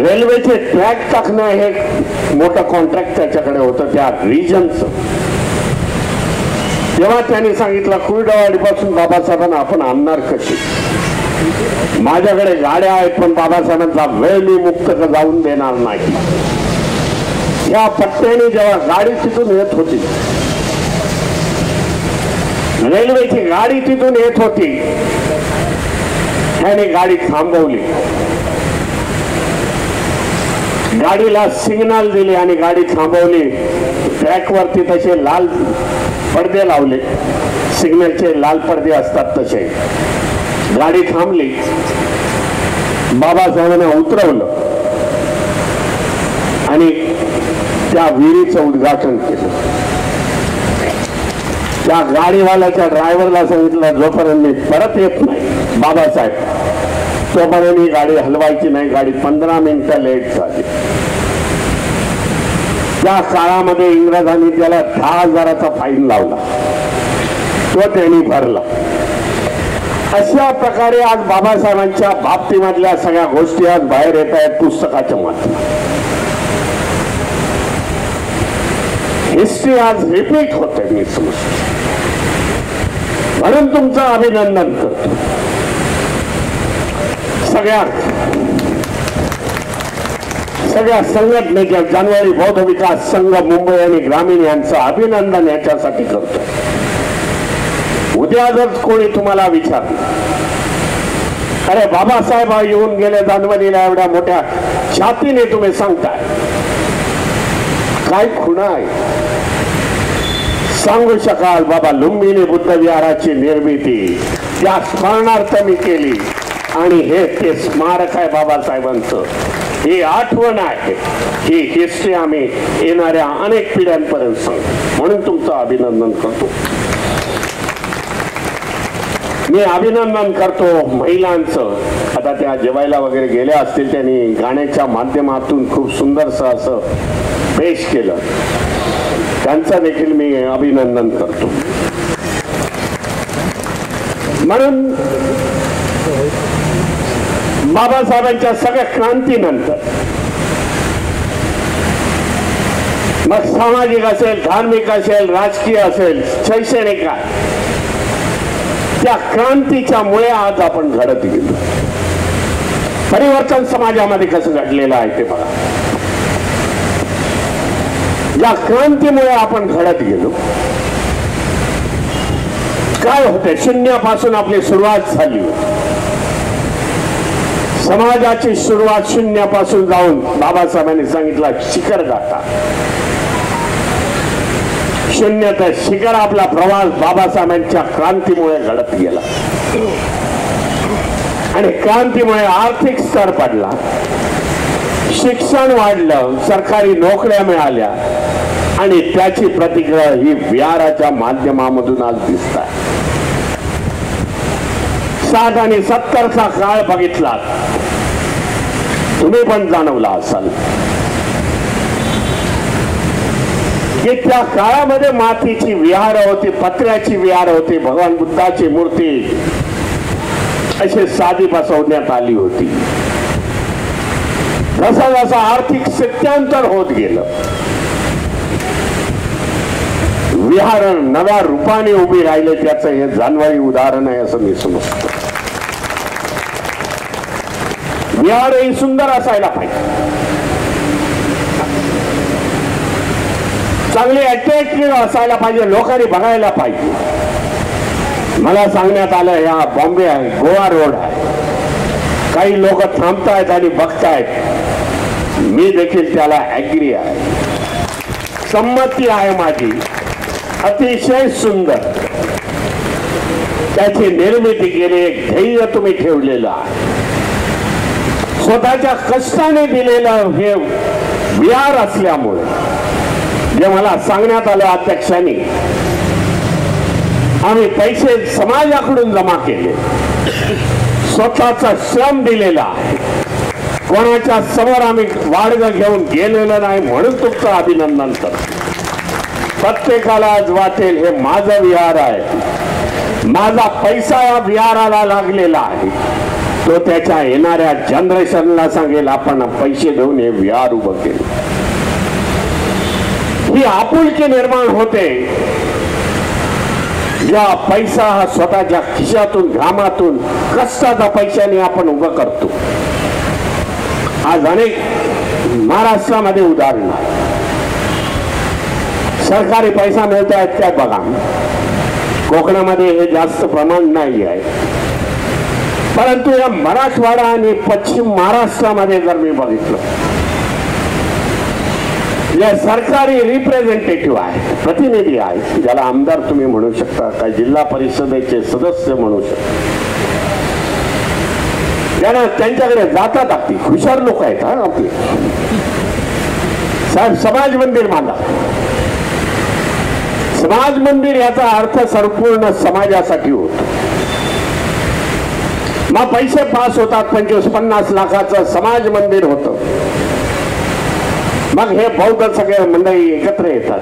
रेल्वेचे ट्रॅक टाकणं हे मोठं कॉन्ट्रॅक्ट त्याच्याकडे होतं त्या रिजनचं. तेव्हा त्यांनी सांगितलं कुर्डवाडीपासून बाबासाहेबांना आपण आणणार कशी. माझ्याकडे गाड्या आहेत पण बाबासाहेबांचा वेळ मी मुक्त जाऊन देणार नाही. या पट्ट्याने जेव्हा गाडी तिथून येत होती, रेल्वेची गाडी तिथून येत होती, त्याने गाडी थांबवली. गाडीला सिग्नल दिले आणि गाडी थांबवली. ट्रॅकवरती तसे लाल पडदे लावले, सिग्नलचे लाल पडदे असतात तसे. गाडी थांबली. बाबासाहेबांना उतरवलं आणि त्या विहिरीचं उद्घाटन केलं. त्या गाडीवाल्याच्या ड्रायव्हरला सांगितलं जोपर्यंत मी परत येत नाही बाबासाहेब तोपर्यंत ही गाडी हलवायची नाही. गाडी 15 मिनिटं लेट झाली. त्या काळामध्ये इंग्रजांनी त्याला 10,000चा फाईन लावला. तो त्यांनी भरला. अशा प्रकारे आज बाबासाहेबांच्या बाबतीमधल्या सगळ्या गोष्टी आज बाहेर येत आहेत पुस्तकाच्या माध्यमातून. हिस्ट्री आज रिपीट होते. मी समजतो म्हणून तुमचं अभिनंदन करतो. सगळ्या संघटनेच्या जानेवारी बौद्ध विकास संघ मुंबई आणि ग्रामीण यांचं अभिनंदन याच्यासाठी करतो. उद्या जर कोणी तुम्हाला विचारलं, अरे बाबासाहेब येऊन गेले जानेवारीला, एवढ्या मोठ्या छातीने तुम्ही सांगताय, काय खुणा आहे? सांगू शकाल बाबा लुंबिनी बुद्ध विहाराची निर्मिती त्या स्मरणार्थ मी केली आणि हे ते स्मारक आहे बाबासाहेबांचं. ही आठवण आहे. ही हिस्ट्री आम्ही येणाऱ्या अनेक पिढ्यांपर्यंत सांगतो. म्हणून तुमचं अभिनंदन करतो. मी अभिनंदन करतो महिलांचं. आता त्या जेवायला वगैरे गेल्या असतील, त्यांनी गाण्याच्या माध्यमातून खूप सुंदरसं असं पेश केलं. त्यांचं देखील मी अभिनंदन करतो. म्हणून बाबासाहेबांच्या सगळ्या क्रांतीनंतर मग सामाजिक असेल, धार्मिक असेल, राजकीय असेल, शैक्षणिक, त्या क्रांतीच्या मुळे आज आपण घडत गेलो. परिवर्तन समाजामध्ये कसं घडलेलं आहे ते बघा. या क्रांतीमुळे आपण घडत गेलो. काय होते, शून्यापासून आपली सुरुवात झाली. समाजाची सुरुवात शून्यापासून जाऊन बाबासाहेबांनी सांगितलं शिखर गाठा. शून्य ते शिखर आपला प्रवास बाबासाहेबांच्या क्रांतीमुळे घडत गेला. आणि क्रांतीमुळे आर्थिक स्तर पडला, शिक्षण वाढलं, सरकारी नोकऱ्या मिळाल्या आणि त्याची प्रतिक्रिया ही विहाराच्या माध्यमामधून आज दिसत आहे. 60 आणि 70चा काळ बघितला, तुम्ही पण जाणवला असाल की त्या काळामध्ये मातीची विहार होती, पत्र्याची विहार होती, भगवान बुद्धाची मूर्ती अशी साधी बसवण्यात आली होती. जसं जसं आर्थिक स्थित्यांतर होत गेलं, विहार नव्या रूपाने उभी राहिले. त्याचं हे जाणवारी उदाहरण आहे असं मी समजतो. विहार ही सुंदर असायला पाहिजे, चांगली अट्रॅक्टिव्ह असायला पाहिजे, लोकांनी बघायला पाहिजे. मला सांगण्यात आलं या बॉम्बे आहे, गोवा रोड आहे, काही लोक थांबतायत आणि बघतायत. मी देखील त्याला ऍग्री आहे, संमती आहे माझी. अतिशय सुंदर त्याची निर्मिती केली, एक ध्येय तुम्ही ठेवलेलं आहे. स्वतःच्या कष्टाने दिलेलं हे विहार असल्यामुळे जे मला सांगण्यात आलं अध्यक्षांनी, आम्ही पैसे समाजाकडून जमा केले, स्वतःचा श्रम दिलेला आहे, कोणाच्या समोर आम्ही वाडगं घेऊन गेलेलं नाही. म्हणून तुमचं अभिनंदन करतो. प्रत्येकाला आज वाटेल हे माझं विहार आहे, माझा पैसा या विहाराला लागलेला आहे. तो त्याच्या येणाऱ्या जनरेशनला सांगेल आपण पैसे देऊन हे विहार उभं केलं. ही आपुलकी निर्माण होते जेव्हा पैसा हा स्वतःच्या खिशातून, घामातून, कष्टाच्या पैशाने आपण उभं करतो. आज अनेक महाराष्ट्रामध्ये उदाहरण आहे. सरकारी पैसा मिळत आहेत काय बघा. कोकणामध्ये हे जास्त प्रमाण नाही आहे, परंतु या मराठवाडा आणि पश्चिम महाराष्ट्रामध्ये जर मी बघितलं, जे सरकारी रिप्रेझेंटेटिव्ह आहे, प्रतिनिधी आहे, ज्याला आमदार तुम्ही म्हणू शकता, काय जिल्हा परिषदेचे सदस्य म्हणू शकता, त्यांना त्यांच्याकडे जातात. आपली हुशार लोक आहेत हा आपले. साहेब समाज मंदिर बांधा. समाज मंदिर याचा अर्थ संपूर्ण समाजासाठी होतो. मग पैसे पास होतात, 25-50 लाखाचं समाज मंदिर होतं. मग हे बौद्ध सगळे मंडळी एकत्र येतात.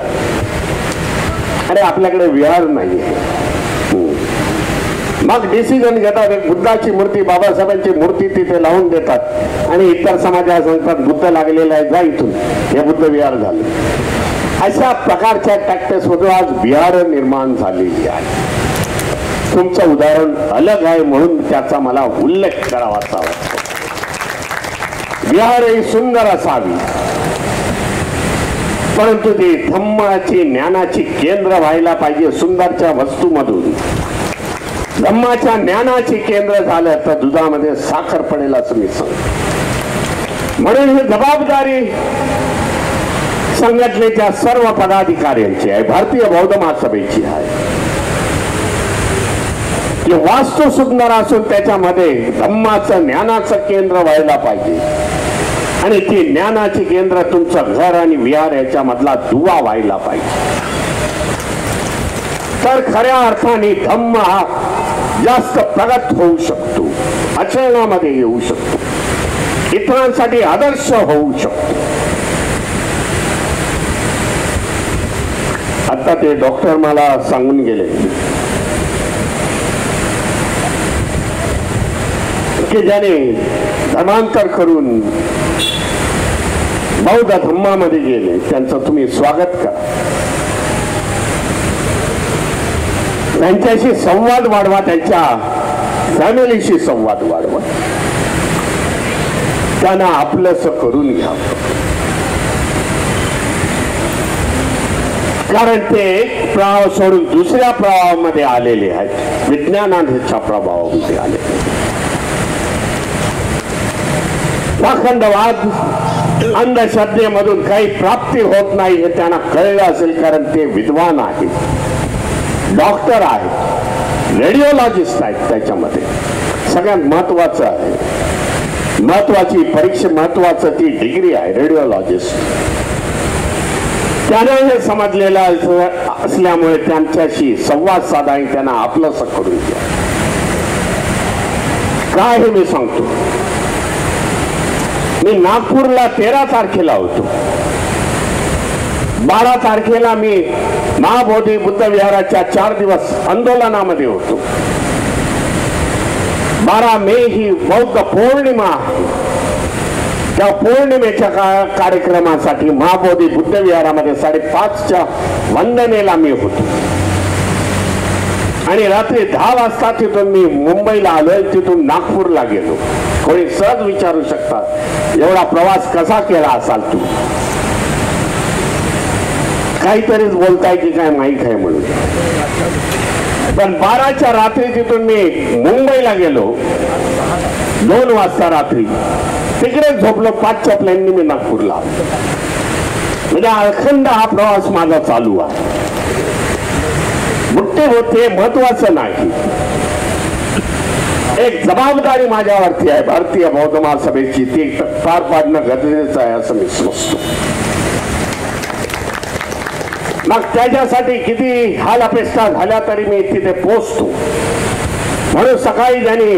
अरे आपल्याकडे विहार नाही आहे, मग डिसिजन घेतात, एक बुद्धाची मूर्ती, बाबासाहेबांची मूर्ती तिथे लावून देतात आणि इतर समाजाला सांगतात बुद्ध लागलेला आहे, जा इथून, हे बुद्ध विहार झालं. अशा प्रकारच्या टॅक्टिक्स मधून आज बिहार निर्माण झालेली आहे. तुमचं उदाहरण अलग आहे म्हणून त्याचा मला उल्लेख करावासा वाटतो. बिहार ही सुंदर असावी, परंतु ती धम्माची ज्ञानाची केंद्र व्हायला पाहिजे. सुंदरच्या वस्तूमधून धम्माच्या ज्ञानाची केंद्र झालं तर दुधामध्ये साखर पडेल असं मी सांगतो. म्हणून ही जबाबदारी संघटनेच्या सर्व पदाधिकाऱ्यांची आहे, भारतीय बौद्ध महासभेची आहे. की वास्तू सुंदर असून त्याच्यामध्ये धम्माचं ज्ञानाचं केंद्र व्हायला पाहिजे आणि ती ज्ञानाची केंद्र तुमचं घर आणि विहार याच्यामधला दुवा व्हायला पाहिजे. तर खऱ्या अर्थाने धम्म हा जास्त प्रगत होऊ शकतो, आचरणामध्ये येऊ शकतो, इतरांसाठी आदर्श होऊ शकतो. आता ते डॉक्टर मला सांगून गेले की ज्याने धर्मांतर करून बौद्ध धम्मामध्ये गेले त्यांचं तुम्ही स्वागत करा, त्यांच्याशी संवाद वाढवा, त्यांच्या फॅमिलीशी संवाद वाढवा, त्यांना आपलंसं करून घ्या. कारण ते एक प्रभाव सोडून दुसऱ्या प्रभावामध्ये आलेले आहेत, विज्ञानाच्या प्रभावामध्ये आले. पाखंडवाद अंधश्रद्धेमधून काही प्राप्ती होत नाही हे त्यांना कळलं असेल, कारण ते विद्वान आहेत, डॉक्टर आहेत, रेडिओलॉजिस्ट आहेत. त्याच्यामध्ये सगळ्यात महत्वाचं आहे, महत्वाची परीक्षा, महत्वाचं ती डिग्री आहे रेडिओलॉजिस्ट. त्यांना हे समजलेलं असल्यामुळे त्यांच्याशी संवाद साधा आणि त्यांना आपलंसं करून घ्या. काय हे मी सांगतो. मी नागपूरला 13 तारखेला होतो, 12 तारखेला मी महाबोधी बुद्ध विहाराच्या 4 दिवस आंदोलनामध्ये होतो. 12 मे ही बौद्ध पौर्णिमा आहे. त्या पौर्णिमेच्या कार्यक्रमासाठी महाबोधी बुद्ध विहारामध्ये 5:30च्या वंदनेला मी होतो आणि रात्री 10 वाजता तिथून मी मुंबईला आलोय, तिथून नागपूरला गेलो. कोणी सहज विचारू शकतात एवढा प्रवास कसा केला असाल तू, काहीतरीच बोलताय की काय माहीत आहे म्हणून. पण 12च्या रात्री तिथून मी मुंबईला गेलो, 2 वाजता रात्री तिकडे झोपलो, 5च्या प्लेननी मी नागपूरला आलो. म्हणजे अखंड हा प्रवास माझा चालू आहे. मोठे होते महत्वाचं नाही, एक जबाबदारी माझ्यावरती आहे भारतीय बौद्ध महासभेची, ती पार पाडणं गरजेचं आहे असं मी समजतो. मग त्याच्यासाठी किती हाल अपेक्षा झाल्या तरी मी तिथे पोहोचतो. म्हणून सकाळी ज्यांनी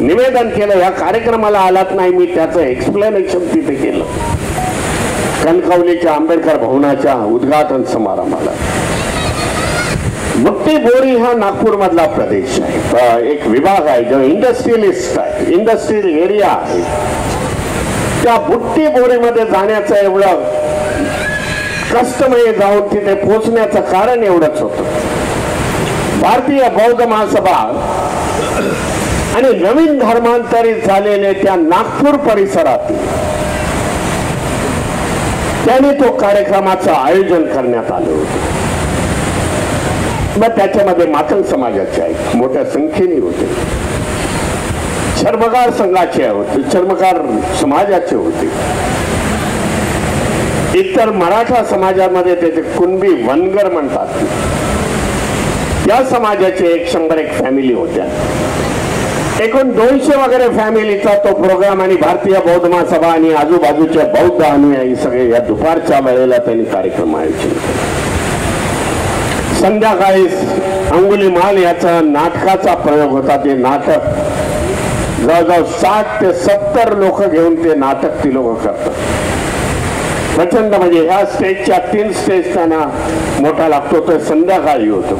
निवेदन केलं या कार्यक्रमाला आलात नाही, मी त्याचं एक्सप्लेनेशन तिथे केलं कणकवलीच्या आंबेडकर भवनाच्या उद्घाटन समारंभाला. बुट्टी बोरी हा नागपूर मधला प्रदेश आहे, एक विभाग आहे जो इंडस्ट्रियलिस्ट आहे, इंडस्ट्रियल एरिया आहे. त्या बुट्टी बोरीमध्ये जाण्याचं एवढं कष्टमय जाऊन तिथे पोहोचण्याचं कारण एवढंच होतं. भारतीय बौद्ध महासभा आणि नवीन धर्मांतरित झालेले त्या नागपूर परिसरात त्यांनी तो कार्यक्रमाचं आयोजन करण्यात आलं होतं. मग त्याच्यामध्ये मातंग समाजाचे आहेत, मोठ्या संख्येने होते, चर्मकार संघाचे होते, चर्मकार समाजाचे होते, इतर मराठा समाजामध्ये त्याचे कुणबी वनगर म्हणतात त्या समाजाचे 100 फॅमिली होत्या. एकूण 200 वगैरे फॅमिलीचा तो प्रोग्राम आणि भारतीय बौद्ध महासभा आणि आजूबाजूच्या बौद्ध अनुयायी सगळे या दुपारच्या वेळेला त्यांनी कार्यक्रम आयोजित केला. संध्याकाळी अंगुलीमाल याचा नाटकाचा प्रयोग होता. ते नाटक जवळजवळ 60 ते 70 लोक घेऊन ते नाटक ती लोक करतात. प्रचंड म्हणजे ह्या स्टेजच्या 3 स्टेज त्यांना मोठा लागतो, तर संध्याकाळी होतो.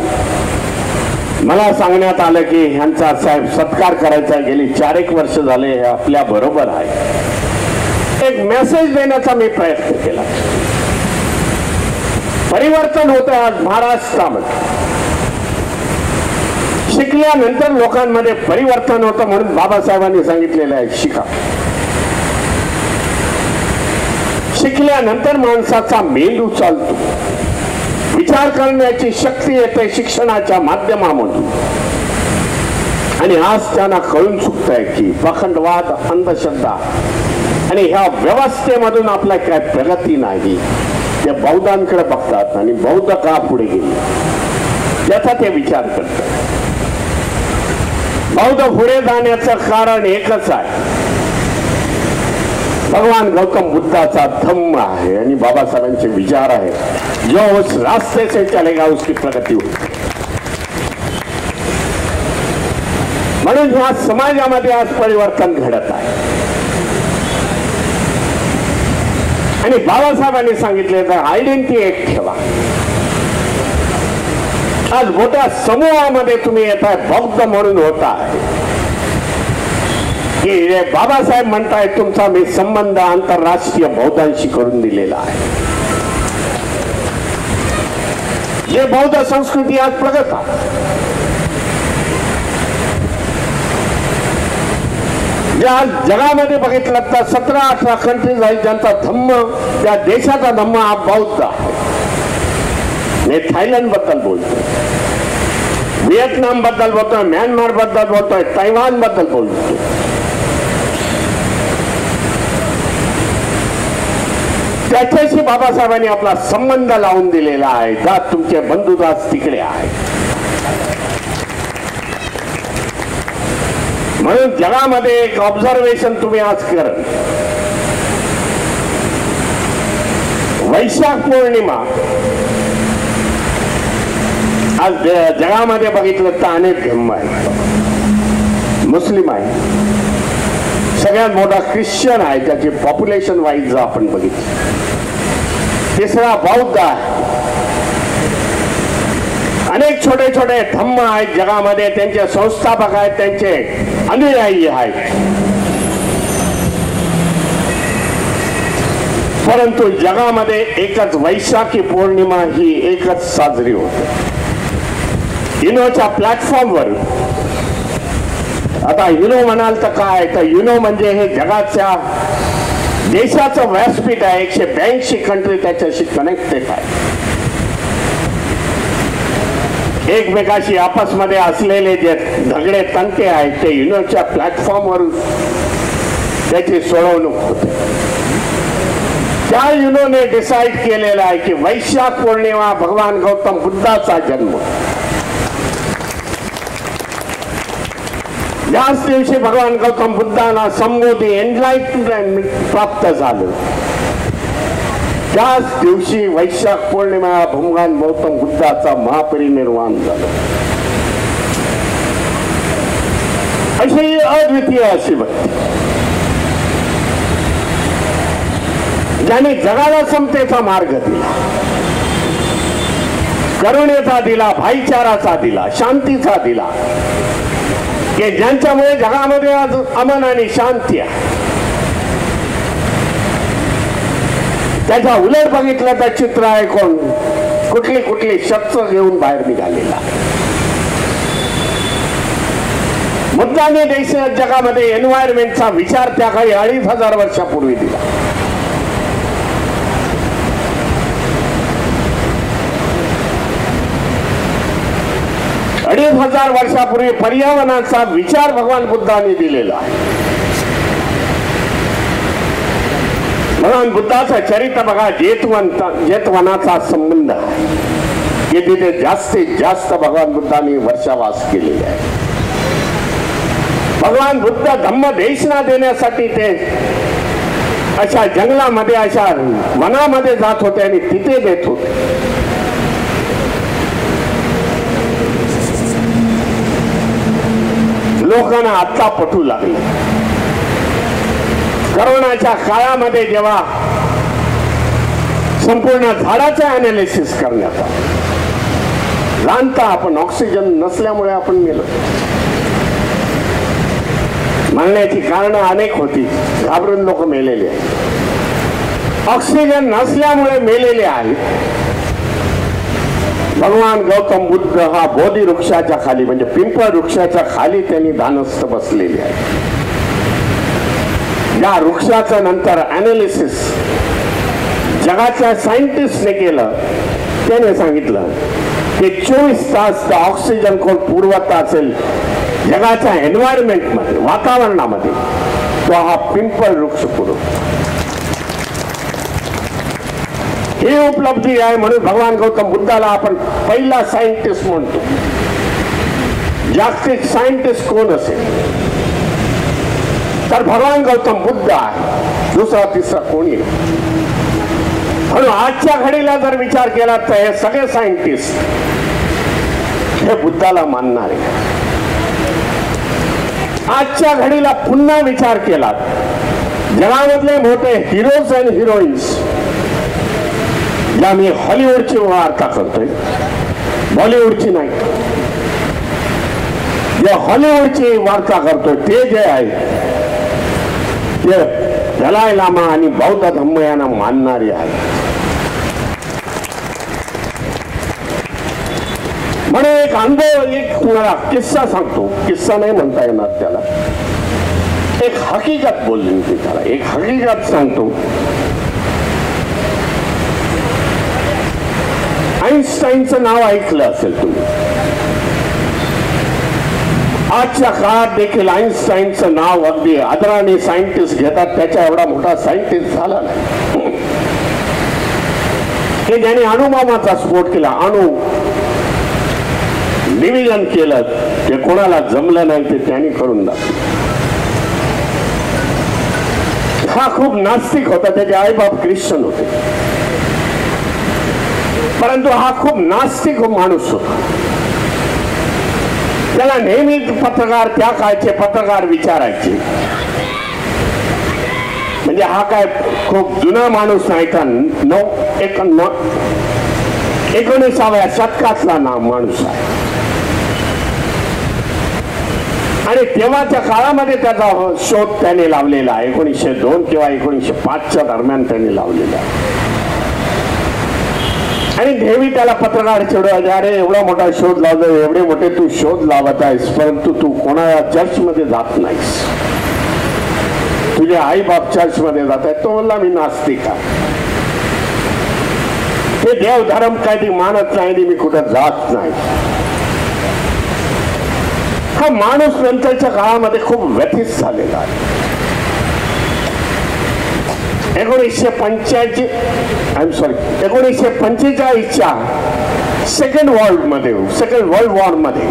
मला सांगण्यात आलं की ह्यांचा साहेब सत्कार करायचा, गेली 4-1 वर्ष झाले हे आपल्या बरोबर आहे. एक मेसेज देण्याचा मी प्रयत्न केला. परिवर्तन होतं आज महाराष्ट्रामध्ये. शिकल्यानंतर लोकांमध्ये परिवर्तन होतं म्हणून बाबासाहेबांनी सांगितलेलं आहे शिका. शिकल्यानंतर माणसाचा मेंदू चालतो, विचार करण्याची शक्ती येते शिक्षणाच्या माध्यमामधून. आणि आज त्यांना कळून चुकतंय की पाखंडवाद, अंधश्रद्धा आणि ह्या व्यवस्थेमधून आपल्या काय प्रगती नाही. ते बौद्धांकडे बघतात आणि बौद्ध का पुढे गेले त्याचा ते विचार करतात. बौद्ध पुढे जाण्याचं कारण एकच आहे, भगवान गौतम बुद्धाचा धम्म आहे आणि बाबासाहेबांचे विचार आहेत. जो उस रास्ते से चलेगा उसकी प्रगती होती. म्हणून ह्या समाजामध्ये आज परिवर्तन घडत आहे. आणि बाबासाहेबांनी सांगितले तर आयडेंटिटी एक ठेवा. आज मोठ्या समूहामध्ये तुम्ही येताय, बौद्ध म्हणून होता आहे की बाबासाहेब म्हणताय तुमचा मी संबंध आंतरराष्ट्रीय बौद्धांशी करून दिलेला आहे. जे बौद्ध संस्कृती आज प्रगत आहे. आज जगामध्ये बघितलं तर 17-18 कंट्रीज आहेत ज्यांचा धम्म, त्या देशाचा धम्म हा बौद्ध आहे. मी थायलंड बद्दल बोलतोय, व्हिएतनाम बद्दल बोलतोय, म्यानमार बद्दल बोलतोय, तैवान बद्दल बोलतोय. त्याच्याशी बाबासाहेबांनी आपला संबंध लावून दिलेला आहे. जात तुमचे बंधुदास तिकडे आहे. म्हणून जगामध्ये एक ऑब्झर्वेशन तुम्ही आज कर. वैशाख पौर्णिमा आज जगामध्ये बघितलं तर अनेक धर्म आहेत. मुस्लिम आहे, सगळ्यात मोठा ख्रिश्चन आहे त्याची पॉप्युलेशन वाईज जर आपण बघितलं. तिसरा बौद्ध आहे. अनेक छोटे छोटे धम्म आहेत जगामध्ये, त्यांचे संस्थापक आहेत, त्यांचे अनुयायी आहेत. परंतु जगामध्ये एकच वैशाखी पौर्णिमा ही एकच साजरी होते. युनोच्या प्लॅटफॉर्मवर. आता युनो म्हणाल तर काय, तर युनो म्हणजे हे जगाच्या देशाचं व्यासपीठ आहे. 182 कंट्री त्याच्याशी कनेक्टेड आहे. एकमेकाशी आपसमध्ये असलेले जे झगडे तंटे आहेत ते युनोच्या प्लॅटफॉर्मवर त्याची सोडवणूक होते. त्या युनोने डिसाईड केलेलं आहे की वैशाख पौर्णिमा भगवान गौतम बुद्धाचा जन्म. याच दिवशी भगवान गौतम बुद्धांना संबोधी एनलाइटमेंट प्राप्त झालं. त्याच दिवशी वैशाख पौर्णिमा भगवान गौतम बुद्धाचा महापरिनिर्वाण झालं. अशी अद्वितीय अशी भक्ती ज्यांनी जगाला समतेचा मार्ग दिला, करुणेचा दिला, भाईचाराचा दिला, शांतीचा दिला, की ज्यांच्यामुळे जगामध्ये आज अमन आणि शांती आहे. त्याच्या उलट बघितलं तर चित्र आहे कोण कुठली शस्त्र घेऊन बाहेर निघालेला. बुद्धाने देश जगामध्ये एन्व्हायरमेंटचा विचार त्या काही 2500 वर्षापूर्वी दिला. अडीच 2500 वर्षापूर्वी पर्यावरणाचा विचार भगवान बुद्धाने दिलेला आहे. भगवान बुद्धाचं चरित्र बघा, जेतवनाचा संबंध आहे की तिथे जास्तीत जास्त भगवान बुद्धांनी वर्षावास केलेले आहे. भगवान बुद्ध धम्मदेशना देण्यासाठी ते अशा जंगलामध्ये, अशा वनामध्ये जात होते आणि तिथे देत होते. लोकांना आता पटू लागले. करोनाच्या काळामध्ये जेव्हा संपूर्ण झाडाचं अनालिसिस करण्यात आलं, जाणता आपण ऑक्सिजन नसल्यामुळे आपण मेलो. मरण्याची कारण अनेक होती, घाबरून लोक मेलेले आहेत. ऑक्सिजन नसल्यामुळे मेलेले आहेत. भगवान गौतम बुद्ध हा बोधी वृक्षाच्या खाली म्हणजे पिंपळ वृक्षाच्या खाली त्यांनी धानस्थ बसलेले आहे. या वृक्षाचं नंतर अनालिसिस जगाच्या सायंटिस्टने केलं. त्याने सांगितलं की 24 तास ऑक्सिजन कोण पुरवत असेल जगाच्या एन्व्हायरमेंटमध्ये, वातावरणामध्ये, तो हा पिंपळ वृक्ष पुरवतो. ही उपलब्धी आहे म्हणून भगवान गौतम बुद्धाला आपण पहिला सायंटिस्ट म्हणतो. जागतिक सायंटिस्ट कोण असेल तर भगवान गौतम बुद्ध आहे, दुसरा तिसरा कोणी नाही. म्हणून आजच्या घडीला जर विचार केला तर हे सगळे सायंटिस्ट हे बुद्धाला मानणारे. आजच्या घडीला पुन्हा विचार केला जगामधले मोठे हिरोज अँड हिरोईन्स, ज्या मी हॉलिवूडची वार्ता करतोय, बॉलिवूडची नाही, जे हॉलिवूडची वार्ता करतोय ते जे आहे ते दलाई लामा आणि बौद्ध धम्म यांना मानणारे आहे. म्हणून एक अनुभव, एक तुम्हाला किस्सा सांगतो. किस्सा नाही म्हणता येणार त्याला, एक हकीकत बोलली मी त्याला. एक हकीकत सांगतो. आईन्स्टाईनचं नाव ऐकलं असेल तुम्ही. आजच्या काळात देखील आईन्स्टाईनचं नाव अगदी आदराने सायंटिस्ट घेतात. त्याच्या एवढा मोठा सायंटिस्ट झाला नाही की ज्याने अणुबॉम्बाचा स्फोट केला, अणु डिव्हिजन केलं. ते कोणाला जमलं नाही ते त्यांनी करून दाखवलं. हा खूप नास्तिक होता. त्याचे आईबाप ख्रिश्चन होते, परंतु हा खूप नास्तिक माणूस होता. त्याला नेहमी पत्रकार, त्या काळचे पत्रकार विचारायचे म्हणजे हा काय खूप जुना माणूस नाही का, 19व्या शतकातला माणूस आहे. आणि तेव्हाच्या काळामध्ये त्याचा शोध त्याने लावलेला आहे. 1902 किंवा 1905च्या दरम्यान त्याने लावलेला आहे. आणि नेहमी त्याला पत्रकार चिडवायचे, अरे एवढा मोठा शोध लावला, एवढे मोठे तू शोध लावत आहेस, परंतु तू कोणाला चर्चमध्ये जात नाहीस, तुझे आई बाप चर्चमध्ये जात आहेत. तो म्हणला मी नास्तिक आहे, हे देव धर्म काय ती मानत नाही, मी कुठं जात नाही. हा माणूस नंतरच्या काळामध्ये खूप व्यथित झालेला आहे. 1945च्या सेकंड वर्ल्ड वॉर मध्ये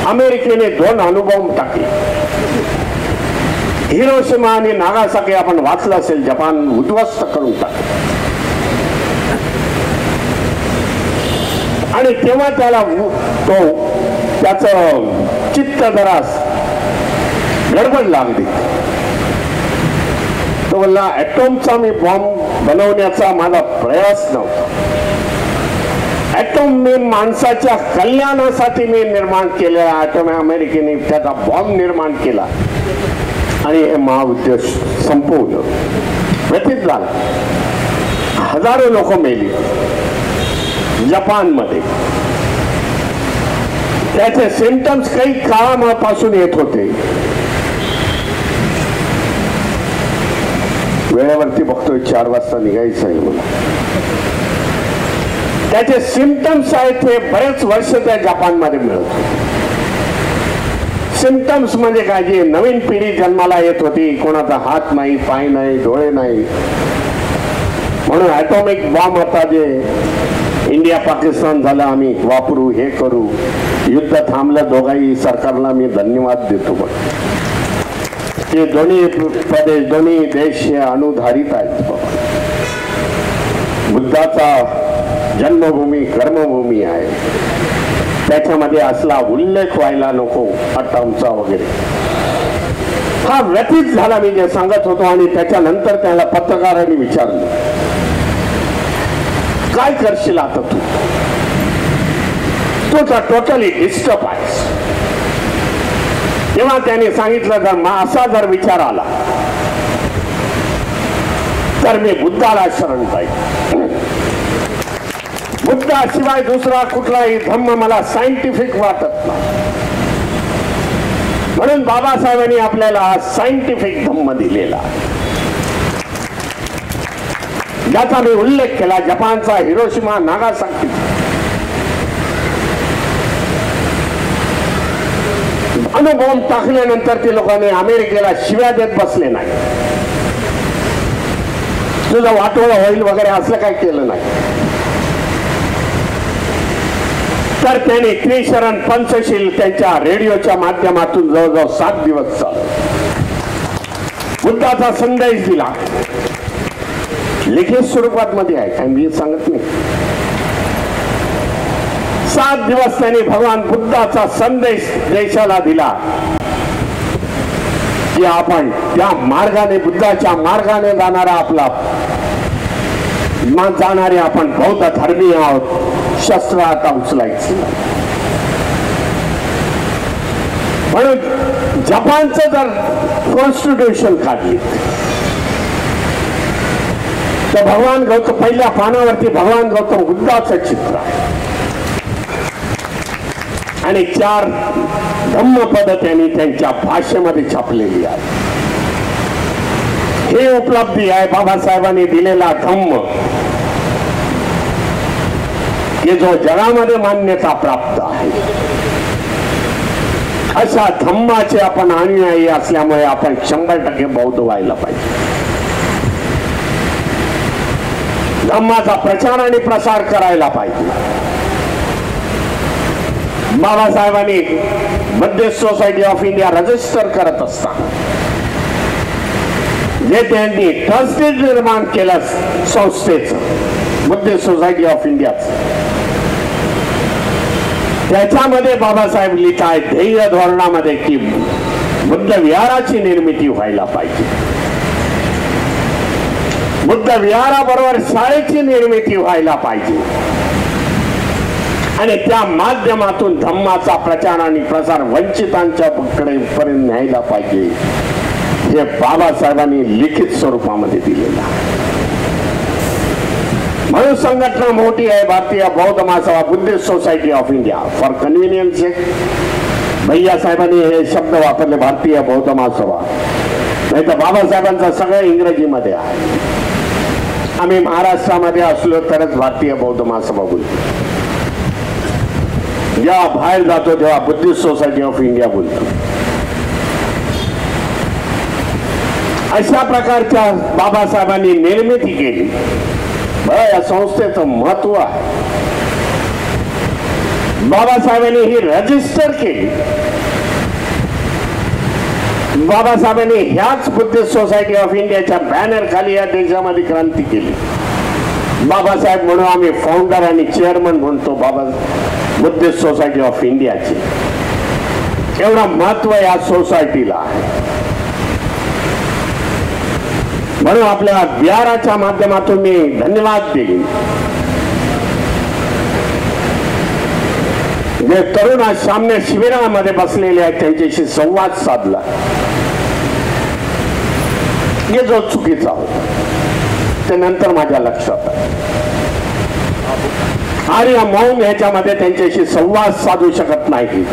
अमेरिकेने 2 अणुबॉम्ब टाकले. हिरोशिमा आणि नागासाकी आपण वाचलं असेल, जपान उद्ध्वस्त करून टाकले. आणि तेव्हा त्याला त्याचं चित्त जरास गडबड लागली. तो बोलला ॲटॉमचा मी बॉम्ब बनवण्याचा माझा प्रयास नव्हता. ॲटॉम मी माणसाच्या कल्याणासाठी मी निर्माण केलेला ॲटॉम. अमेरिकेने त्याचा बॉम्ब निर्माण केला आणि हे महायुद्ध संपवलं. व्यथित झाला. हजारो लोक मेली जपानमध्ये. त्याचे सिम्पटम्स काही काळापासून येत होते. वेळेवरती बघतोय 4 वाजता निघायचं आहे मला. त्याचे सिम्पटम्स आहेत ते बरेच वर्ष त्या जपानमध्ये मिळत होते. सिम्पटम्स म्हणजे काय, जी नवीन पिढी जन्माला येत होती, कोणाचा हात नाही, पाय नाही, डोळे नाही, म्हणून ॲटॉमिक बॉम्ब होता. जे इंडिया पाकिस्तान झालं, आम्ही वापरू, हे करू, युद्ध थांबलं. दोघाही सरकारला मी धन्यवाद देतो. पण ते दोन्ही प्रदेश, दोन्ही देश हे अणुधारित आहेत. बुद्धाचा जन्मभूमी कर्मभूमी आहे, त्याच्यामध्ये असला उल्लेख व्हायला नको ॲटॉमचा वगैरे. हा व्यथित झाला मी जे सांगत होतो. आणि त्याच्यानंतर त्याला पत्रकारांनी विचारलं, काय करशील आता तू? तो तर टोटली डिस्टर्ब आहे. तेव्हा त्याने सांगितलं जर असा जर विचार आला तर मी बुद्धाला शरण जाईल. बुद्धाशिवाय दुसरा कुठलाही धम्म मला सायंटिफिक वाटत नाही. म्हणून बाबासाहेबांनी आपल्याला हा सायंटिफिक धम्म दिलेला, ज्याचा मी उल्लेख केला. जपानचा हिरोशिमा नागासाकी, अणुबॉम्ब टाकल्यानंतर ते लोकांनी अमेरिकेला शिव्या देत बसले नाही, तुझं वाटोळं होईल वगैरे असलं काही केलं नाही. तर त्यांनी त्रिशरण पंचशील त्यांच्या रेडिओच्या माध्यमातून जवळजवळ 7 दिवस चालू बुद्धाचा संदेश दिला. लिखित स्वरूपात मध्ये आहे, काही मी सांगत नाही. 7 दिवस त्यांनी भगवान बुद्धाचा संदेश देशाला दिला की आपण त्या मार्गाने, बुद्धाच्या मार्गाने जाणारा आपला जाणारे आपण बौद्ध धर्मीय आहोत, शस्त्र आता उचलायचं. म्हणून जपानचं जर कॉन्स्टिट्यूशन काढली तर भगवान गौतम पहिल्या पानावरती भगवान गौतम बुद्धाचं चित्र आहे आणि 4 धम्मपद त्यांनी त्यांच्या भाषेमध्ये छापलेली आहे. हे उपलब्धी आहे बाबासाहेबांनी दिलेला धम्म, की जो जगामध्ये मान्यता प्राप्त आहे. अशा धम्माचे आपण अनुयायी असल्यामुळे आपण 100% बौद्ध व्हायला पाहिजे. धम्माचा प्रचार आणि प्रसार करायला पाहिजे. बाबासाहेबांनी Buddhist society of India register करत असताना जे त्यांनी ट्रस्टेड निर्माण केलं संस्थेचं, बुद्धिस्ट सोसायटी ऑफ इंडियाचं, त्याच्यामध्ये बाबासाहेब लिहित आहेत ध्येय धोरणामध्ये की बुद्ध विहाराची निर्मिती व्हायला पाहिजे. बुद्ध विहाराबरोबर शाळेची निर्मिती व्हायला पाहिजे आणि त्या माध्यमातून धम्माचा प्रचार आणि प्रसार वंचितांच्या पर्यंत न्यायला पाहिजे. हे बाबासाहेबांनी लिखित स्वरूपामध्ये दिलेला. म्हणून संघटना मोठी आहे भारतीय बौद्ध महासभा, Buddhist society of India. For convenience भैया साहेबांनी हे शब्द वापरले, भारतीय बौद्ध महासभा. नाही तर बाबासाहेबांचं सगळं इंग्रजीमध्ये आहे. आम्ही महाराष्ट्रामध्ये असलो तरच भारतीय बौद्ध महासभा बोलतो. जेव्हा बाहेर जातो तेव्हा बुद्धिस्ट सोसायटी ऑफ इंडिया बोलतो. अशा प्रकारच्या बाबासाहेबांनी निर्मिती केली. या संस्थेचं महत्व आहे. बाबासाहेबांनी ही रजिस्टर केली. बाबासाहेबांनी ह्याच बुद्धिस्ट सोसायटी ऑफ इंडियाच्या बॅनर खाली या देशामध्ये क्रांती केली. बाबासाहेब म्हणून आम्ही फाउंडर आणि चेअरमन म्हणतो बाबा बुद्धिस्ट सोसायटी ऑफ इंडियाचे. एवढं महत्व या सोसायटीला आहे. म्हणून आपल्या विहाराच्या माध्यमातून मी धन्यवाद देईन. जे तरुण सामने शिबिरामध्ये बसलेले आहेत त्यांच्याशी संवाद साधला, हे जो चुकीचा होता ते नंतर माझ्या लक्षात आलं. आर्य मौन ह्याच्यामध्ये त्यांच्याशी संवाद साधू शकत नाही.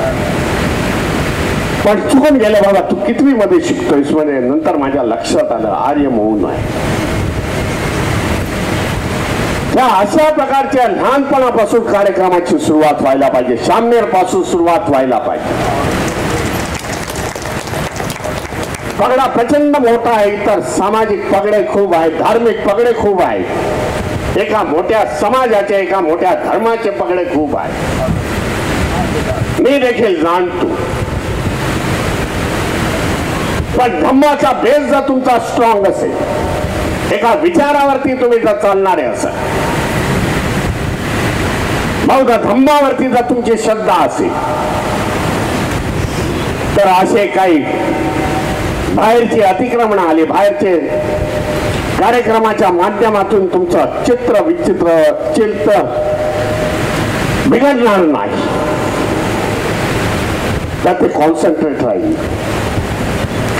पण चुकून गेलं बाबा तू कितवी मध्ये शिकतोयस म्हणजे नंतर माझ्या लक्षात आलं आर्य मौन आहे. त्या अशा प्रकारच्या लहानपणापासून कार्यक्रमाची सुरुवात व्हायला पाहिजे. सामनेर पासून सुरुवात व्हायला पाहिजे. पगडा प्रचंड मोठा आहे. इतर सामाजिक पगडे खूप आहेत, धार्मिक पगडे खूप आहेत, एका मोठ्या समाजाचे एका मोठ्या धर्माचे पगडे खूप आहेत. मी देखील जाणतो. पण धम्माचा बेस जर तुमचा स्ट्रॉंग असेल, एका विचारावरती तुम्ही जर चालणारे असाल, बौद्ध धम्मावरती जर तुमची श्रद्धा असेल, तर असे काही बाहेरची अतिक्रमण आली, बाहेरचे कार्यक्रमाच्या माध्यमातून तुमचं चित्र विचित्र चिंतन बिघडणार नाही. तर ते कॉन्सन्ट्रेट राहील,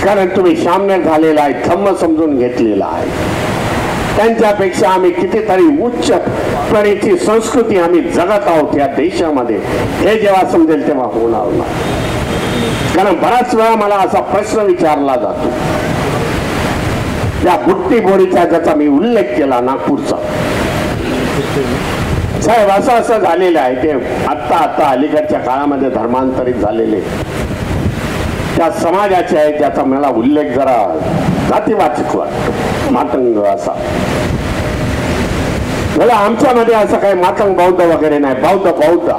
कारण तुम्ही सामील झालेला आहे, धम्म समजून घेतलेला आहे. त्यांच्यापेक्षा आम्ही कितीतरी उच्च परीची संस्कृती आम्ही जगत आहोत या देशामध्ये, हे जेव्हा समजेल तेव्हा होणार नाही. कारण बराच वेळा मला असा प्रश्न विचारला जातो, त्या बुट्टीबोरीचा ज्याचा मी उल्लेख केला नागपूरचा, साहेब असं असं झालेलं आहे, ते आत्ता अलीकडच्या काळामध्ये धर्मांतरित झालेले त्या समाजाचे आहे, त्याचा मला उल्लेख जरा जातीवाचक वाटतो, मातंग असा. मला आमच्यामध्ये असं काही मातंग बौद्ध वगैरे नाही, बौद्ध.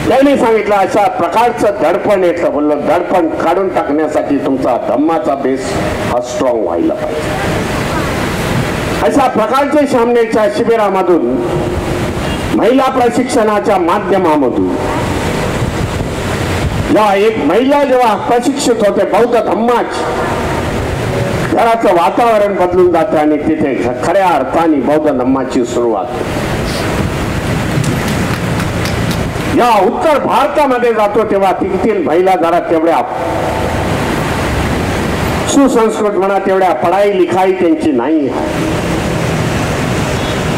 त्यांनी सांगितलं अशा प्रकारचं दडपण येतं, बोललो दडपण काढून टाकण्यासाठी तुमचा धम्माचा बेस हा स्ट्रॉंग व्हायला पाहिजे. अशा प्रकारचे सामनेच्या शिबिरामधून, महिला प्रशिक्षणाच्या माध्यमामधून एक महिला जेव्हा प्रशिक्षित होते बौद्ध धम्माच, घराचं वातावरण बदलून जाते आणि तिथे खऱ्या अर्थाने बौद्ध धम्माची सुरुवात. या उत्तर भारतामध्ये जातो तेव्हा तिथील महिला जरा तेवढ्या सुसंस्कृत म्हणा, तेवढ्या पढाई लिखाई त्यांची नाही है.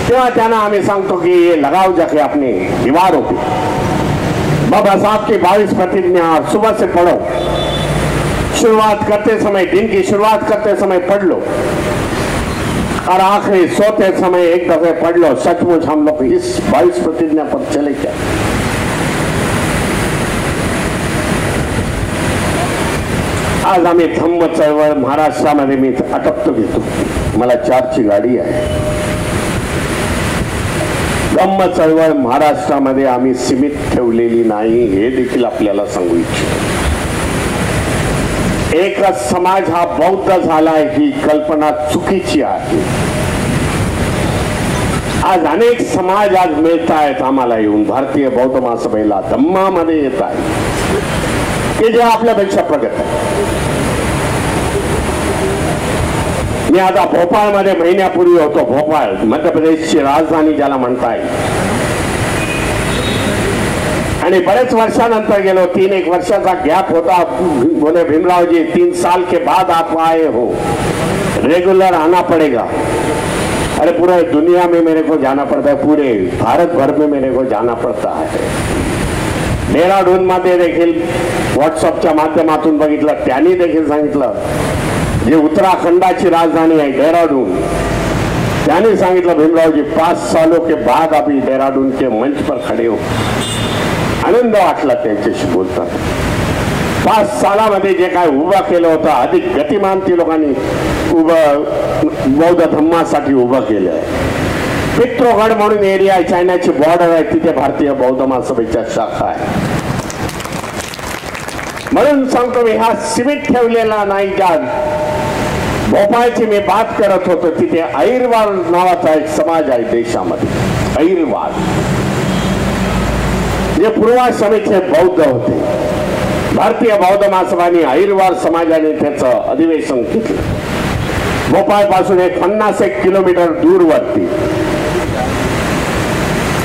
तेव्हा त्यांना आम्ही सांगतो की ये लगाव जाके अपने दीवारों पे बाबा साहब की 22 प्रतिज्ञा सुबह से पढ़ो, शुरुआत करते समय, दिन की शुरुआत करते समय पढ़ लो और आखिरी सोते समय एक दफे पढ़ लो. सचमुच हम लोग इस 22 प्रतिज्ञा पर चले क्या? आज आम्ही धम्म चळवळ महाराष्ट्रामध्ये, मी अटकतो घेतो, मला 4ची गाडी आहे. धम्म चळवळ महाराष्ट्रामध्ये आम्ही सीमित ठेवलेली नाही, हे देखील आपल्याला सांगू इच्छितो. एकच समाज हा बौद्ध झालाय ही कल्पना चुकीची आहे. आज अनेक समाज आज मिळत आहेत आम्हाला येऊन, भारतीय बौद्ध महासभेला धम्मामध्ये येत आहे की जे आपल्यापेक्षा प्रगत आहे. मी आता भोपाळमध्ये महिन्यापूर्वी होतो. भोपाळ मध्य प्रदेशची राजधानी ज्याला म्हणताय, आणि बरेच वर्षानंतर गेलो. 3-1 वर्षाचा गॅप होता. बोले भीमराव जी 3 साल के बाद आप आए हो, रेगुलर आना पड़ेगा. अरे पूरे दुनिया में मेरे को जाना पड़ता है, पूरे भारत भर में मेरे को जाना पड़ता है. डेहराडून मध्ये देखील व्हॉट्सअपच्या माध्यमातून बघितलं, त्यांनी देखील सांगितलं, जे उत्तराखंडाची राजधानी आहे डेहराडून, त्यांनी सांगितलं भीमराव जी 5 सालों के बाद अभी डेहराडून के मंच पर खड़े हो. आनंद वाटला त्यांच्याशी बोलताना. 5 सालामध्ये जे काय उभा केलं होतं, अधिक गतिमान ती लोकांनी बौद्ध धम्मासाठी उभं केलं आहे. पित्रोगड म्हणून एरिया आहे, चायनाची बॉर्डर आहे, तिथे भारतीय बौद्ध महासभेच्या शाखा आहे. म्हणून सांगतो मी, हा सीमित ठेवलेला नाही. ज्या भोपाळची मी बात करत होतो तिथे अहिरवार नावाचा एक समाज आहे देशामध्ये. अहिरवार जे पूर्वाश्रमीचे बौद्ध होते. भारतीय बौद्ध महासभाने अहिरवार समाजाने त्याचं अधिवेशन घेतलं. भोपाळ पासून 50-1 किलोमीटर दूरवरती.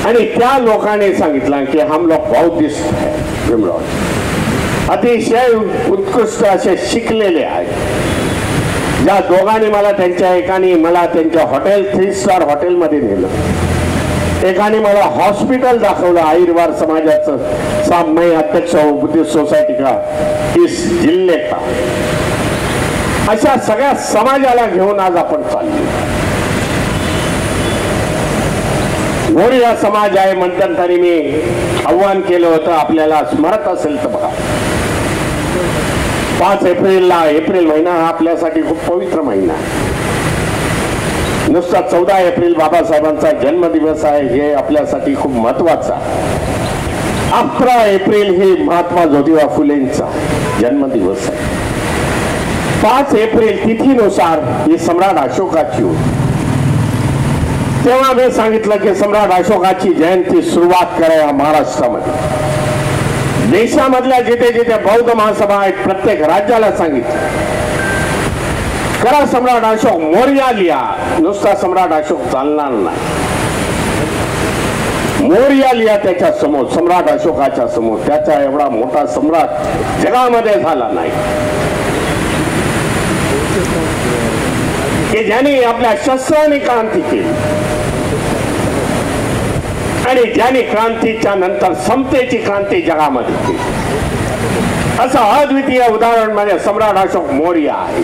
आणि त्या लोकांनी सांगितलं की हम लोग बौद्धिस्ट है. भीमराव अतिशय उत्कृष्ट असे शिकलेले आहेत. ज्या दोघांनी मला त्यांच्या हॉटेल 3 स्टार हॉटेलमध्ये नेलं. एकाने मला हॉस्पिटल दाखवलं अहिरवार समाजाचं. साहब मैं अध्यक्ष हूं बुद्धिस्ट सोसायटी का इस जिल्हे का. अशा सगळ्या समाजाला घेऊन आज आपण चाललो. मोरिया समाज आहे मध्यंतरी मी आव्हान केलं होतं, आपल्याला स्मरत असेल तर बघा. 5 एप्रिलला, एप्रिल महिना हा आपल्यासाठी खूप पवित्र महिना आहे. नुसता 14 एप्रिल बाबासाहेबांचा जन्मदिवस आहे, हे आपल्यासाठी खूप महत्वाचा. 11 एप्रिल हे महात्मा ज्योतिबा फुलेंचा जन्मदिवस आहे. 5 एप्रिल तिथीनुसार ही सम्राट अशोकाची होती. तेव्हा मी सांगितलं की सम्राट अशोकाची जयंती सुरुवात करा महाराष्ट्रामध्ये. देशामधल्या जिथे जिथे बौद्ध महासभा आहेत प्रत्येक राज्याला सांगितलं करा सम्राट अशोक मौर्य लिहा. नुसता सम्राट अशोक चालणार नाही. मोर्या लिहा त्याच्या समोर, सम्राट अशोकाच्या समोर. त्याचा एवढा मोठा सम्राट जगामध्ये झाला नाही की ज्यांनी आपल्या शस्त्राने क्रांती केली आणि ज्यांनी क्रांतीच्या नंतर समतेची क्रांती जगामध्ये केली. असं अद्वितीय उदाहरण म्हणजे सम्राट अशोक मौर्य आहे.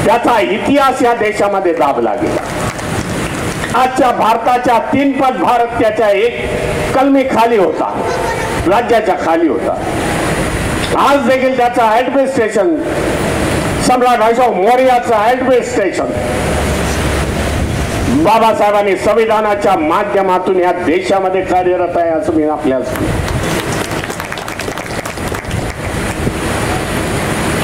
त्याचा इतिहास या देशामध्ये दाबला गेला. आजच्या भारताच्या 3 पट भारत त्याच्या एक कलमी खाली होता, राज्याच्या खाली होता. आज देखील त्याचा ऍडमिनिस्ट्रेशन, सम्राट अशोक मौर्याचं ऍडमिनिस्ट्रेशन बाबासाहेबांनी संविधानाच्या माध्यमातून या देशामध्ये कार्यरत आहे असं मी आपल्याला.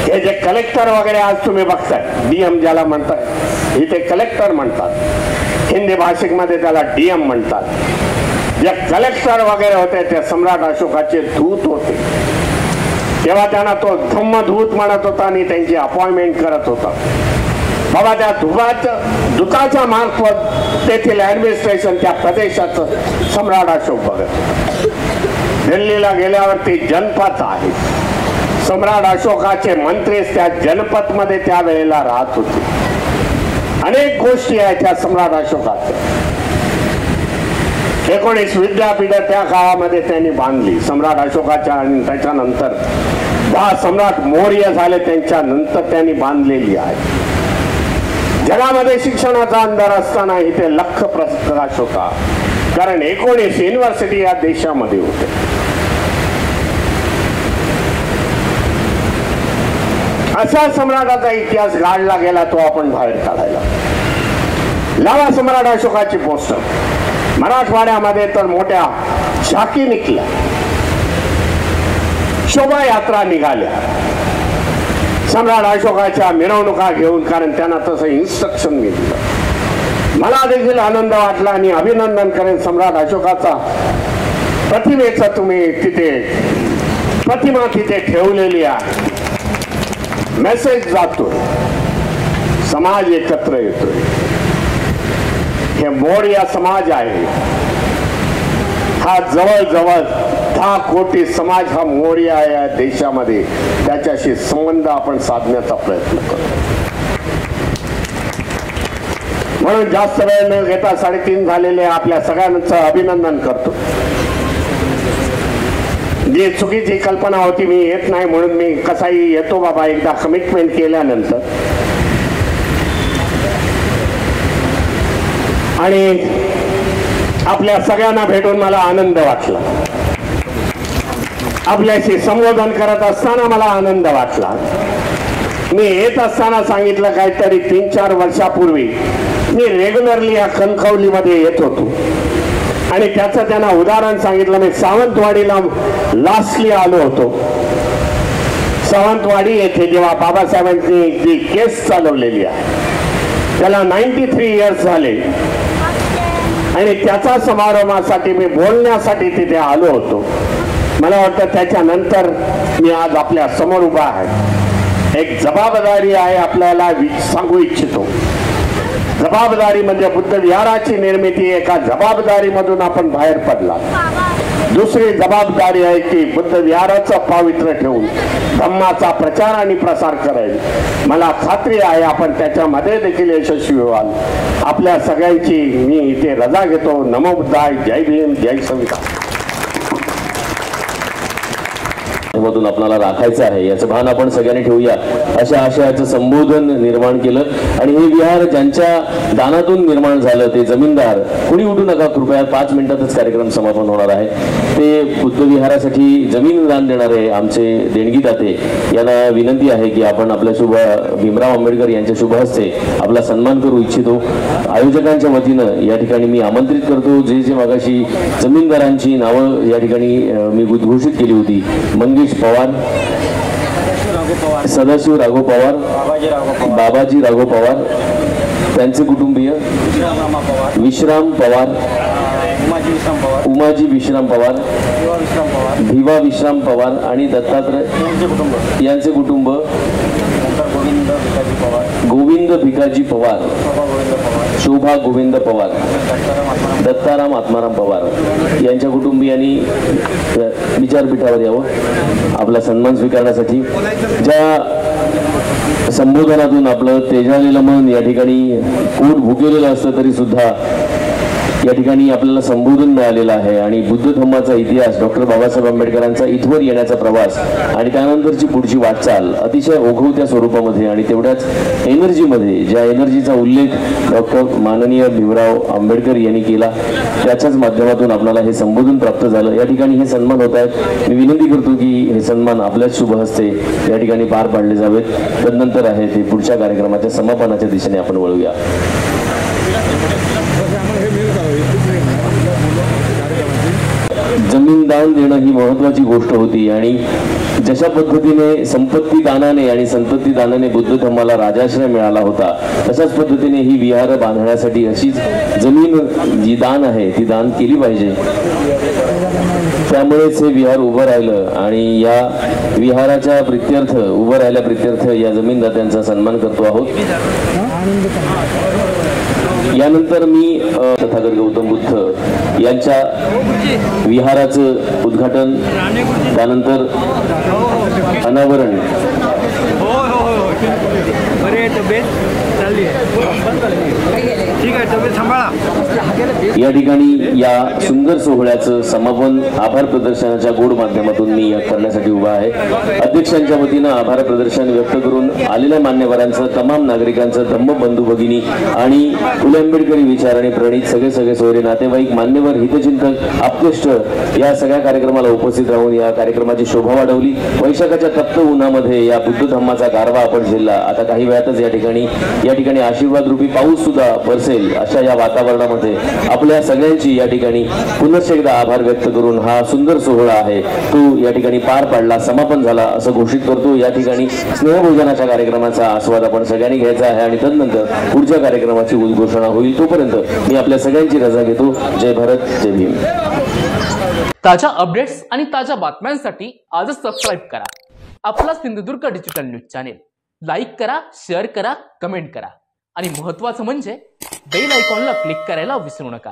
हे जे कलेक्टर वगैरे आज तुम्ही बघताय, डीएम ज्याला म्हणताय, इथे कलेक्टर म्हणतात, हिंदी भाषिकमध्ये त्याला डीएम म्हणतात. जे कलेक्टर वगैरे होते ते सम्राट अशोकाचे दूत होते. तेव्हा त्यांना तो धम्मदूत म्हणत होता आणि त्यांची अपॉइंटमेंट करत होता. बाबा त्या दूताच्या मार्फत तेथील ऍडमिनिस्ट्रेशन त्या प्रदेशाचं सम्राट अशोक बघत. दिल्लीला गेल्यावरती जनपद आहे. सम्राट अशोकाचे मंत्री त्या जनपद मध्ये त्यावेळेला राहत होते. अनेक गोष्टी आहेत त्या सम्राट अशोकाच्या. 19 विद्यापीठ त्या काळामध्ये त्यांनी बांधली सम्राट अशोकाच्या, आणि त्याच्यानंतर 10 सम्राट मौर्य झाले त्यांच्या नंतर त्यांनी बांधलेली आहे. जगामध्ये शिक्षणाचा अंधार असताना इथे लख प्रकाश होता, कारण 19 युनिव्हर्सिटी या देशामध्ये होते. असा सम्राटाचा इतिहास गाडला गेला, तो आपण बाहेर काढायला. लावा सम्राट अशोकाची पोस्टर. मराठवाड्यामध्ये तर मोठ्या झाकी निघल्या, शोभायात्रा निघाल्या सम्राट अशोकाच्या मिरवणुका घेऊन, कारण त्यांना तसं इन्स्ट्रक्शन मिळालं. मला देखील आनंद वाटला आणि अभिनंदन करेन सम्राट अशोकाचा. प्रतिमेचा तुम्ही तिथे प्रतिमा तिथे ठेवलेली आहे. मेसेज जातो, समाज एकत्र येतोय. हे मौर्य समाज आहे. हा जवळजवळ 10 कोटी समाज हा मौर्य आहे या देशामध्ये. त्याच्याशी संबंध आपण साधण्याचा प्रयत्न करतो. म्हणून जास्त वेळ न घेता 3:30 झालेले आपल्या सगळ्यांचं अभिनंदन करतो. जी चुकीची कल्पना होती मी येत नाही म्हणून, मी कसाही येतो बाबा एकदा कमिटमेंट केल्यानंतर. आणि आपल्या सगळ्यांना भेटून मला आनंद वाटला. आपल्याशी संबोधन करत असताना मला आनंद वाटला. मी येत असताना सांगितलं काहीतरी 3-4 वर्षापूर्वी मी रेग्युलरली या कणकवलीमध्ये येत होतो आणि त्याचं त्यांना उदाहरण सांगितलं. मी सावंतवाडीला लास्टली आलो होतो. सावंतवाडी येथे जेव्हा बाबासाहेबांनी जी केस चालवलेली आहे त्याला 93 इयर्स झाले आणि त्याचा समारंभासाठी मी बोलण्यासाठी तिथे आलो होतो. मला वाटतं त्याच्यानंतर मी आज आपल्या समोर उभा आहे. एक जबाबदारी आहे आपल्याला सांगू इच्छितो. जबाबदारी म्हणजे बुद्ध विहाराची निर्मिती. एका जबाबदारीमधून आपण बाहेर पडला. दुसरी जबाबदारी आहे की बुद्ध विहाराचं पावित्र्य ठेवून धम्माचा प्रचार आणि प्रसार करेल. मला खात्री आहे आपण त्याच्यामध्ये देखील यशस्वी व्हाल. आपल्या सगळ्यांची मी इथे रजा घेतो. नमो बुद्धाय. जय भीम. जय संविधान. मधून आपल्याला राखायचं आहे याचं भान आपण सगळ्यांनी ठेवूया अशा आशयाचं संबोधन निर्माण केलं. आणि हे विहार ज्यांच्या दानातून निर्माण झालं ते जमीनदार, कुणी उठू नका कृपया, 5 मिनिटातच कार्यक्रम समापन होणार आहे. ते बुद्ध विहारासाठी जमीन दान देणारे आमचे देणगीदाते यांना विनंती आहे की आपण आपल्या भीमराव आंबेडकर यांच्या शुभ हस्ते आपला सन्मान करू इच्छितो. आयोजकांच्या वतीनं या ठिकाणी मी आमंत्रित करतो. जे मागाशी जमीनदारांची नावं या ठिकाणी मी उद्घोषित केली होती, मंगेश पवार, सदाशिव राघव पवार, बाबाजी राघव पवार, त्यांचे कुटुंबीय विश्राम पवार, उमाजी विश्राम पवार, भिवा विश्राम पवार आणि दत्तात्रय यांचे कुटुंब, गोविंद भिकाजी पवार, शोभा गोविंद पवार, दत्ताराम आत्माराम पवार यांच्या कुटुंबियांनी विचारपीठावर यावं आपला सन्मान स्वीकारण्यासाठी। ज्या संबोधनातून आपलं तेजालेलं मन या ठिकाणी पोट भुकेलेलं असतं तरी सुद्धा या ठिकाणी आपल्याला संबोधन मिळालेलं आहे आणि बुद्ध धम्माचा इतिहास, डॉक्टर बाबासाहेब आंबेडकरांचा इथवर येण्याचा प्रवास आणि त्यानंतरची पुढची वाटचाल अतिशय ओघवत्या स्वरूपामध्ये आणि तेवढ्याच एनर्जीमध्ये, ज्या एनर्जीचा उल्लेख डॉक्टर माननीय भीमराव आंबेडकर यांनी केला त्याच्याच माध्यमातून आपल्याला हे संबोधन प्राप्त झालं। या ठिकाणी हे सन्मान होत आहेत। मी विनंती करतो की हे सन्मान आपल्याच शुभ हस्ते या ठिकाणी पार पाडले जावेत। तदनंतर आहे ते पुढच्या कार्यक्रमाच्या समापनाच्या दिशेने आपण वळूया। जमीन दान देणं ही महत्त्वाची गोष्ट होती आणि जशा पद्धतीने संपत्ती दानाने आणि संतती दानाने बुद्ध धम्माला राजाश्रय मिळाला होता तशाच पद्धतीने ही विहार बांधण्यासाठी अशीच जमीन जी दान आहे ती दान केली पाहिजे। त्यामुळेच हे विहार उभं राहिलं आणि या विहाराच्या प्रित्यर्थ उभं राहिल्या प्रित्यर्थ या जमीनदात्यांचा सन्मान करतो आहोत। यानंतर मी तथागत गौतम बुद्ध यांच्या विहाराचं उद्घाटन, त्यानंतर अनावरण या ठिकाणी या सुंदर सोहळ्याचं समापन आभार प्रदर्शनाच्या गोड माध्यमातून मी करण्यासाठी उभा आहे। अध्यक्षांच्या वतीनं आभार प्रदर्शन व्यक्त करून आलेल्या मान्यवरांचं, तमाम नागरिकांचं, धम्म बंधू भगिनी आणि फुले आंबेडकरी विचार आणि प्रणित सगळे सोयरे नातेवाईक, मान्यवर, हितचिंतक, आप्तेष्ट या सगळ्या कार्यक्रमाला उपस्थित राहून या कार्यक्रमाची शोभा वाढवली। वैशाखाच्या तप्त उन्हामध्ये या बुद्ध धम्माचा गारवा आपण झेलला। आता काही वेळातच या ठिकाणी आशीर्वाद रूपी पाऊस सुद्धा बरसेल अशा या वातावरणामध्ये आपल्या सगळ्यांची या ठिकाणी पुनश्च एकदा आभार व्यक्त करून हा सुंदर सोहळा आहे तो या ठिकाणी पार पडला, समापन झाला असं घोषित करतो। या ठिकाणी स्नेहभोजनाच्या कार्यक्रमाचा आस्वाद आपण सगळ्यांनी घ्यायचा आहे आणि तदनंतर पुढच्या कार्यक्रमाची उद्घोषणा होईल। तोपर्यंत मी आपल्या सगळ्यांची रजा घेतो। जय भारत, जय भीम। ताज्या अपडेट्स आणि ताज्या बातम्यांसाठी आजच सबस्क्राईब करा आपला Sindhudurg digital news channel. Like करा, शेअर करा, कमेंट करा आणि महत्त्वाचं म्हणजे बेल आयकॉनला क्लिक करायला विसरू नका।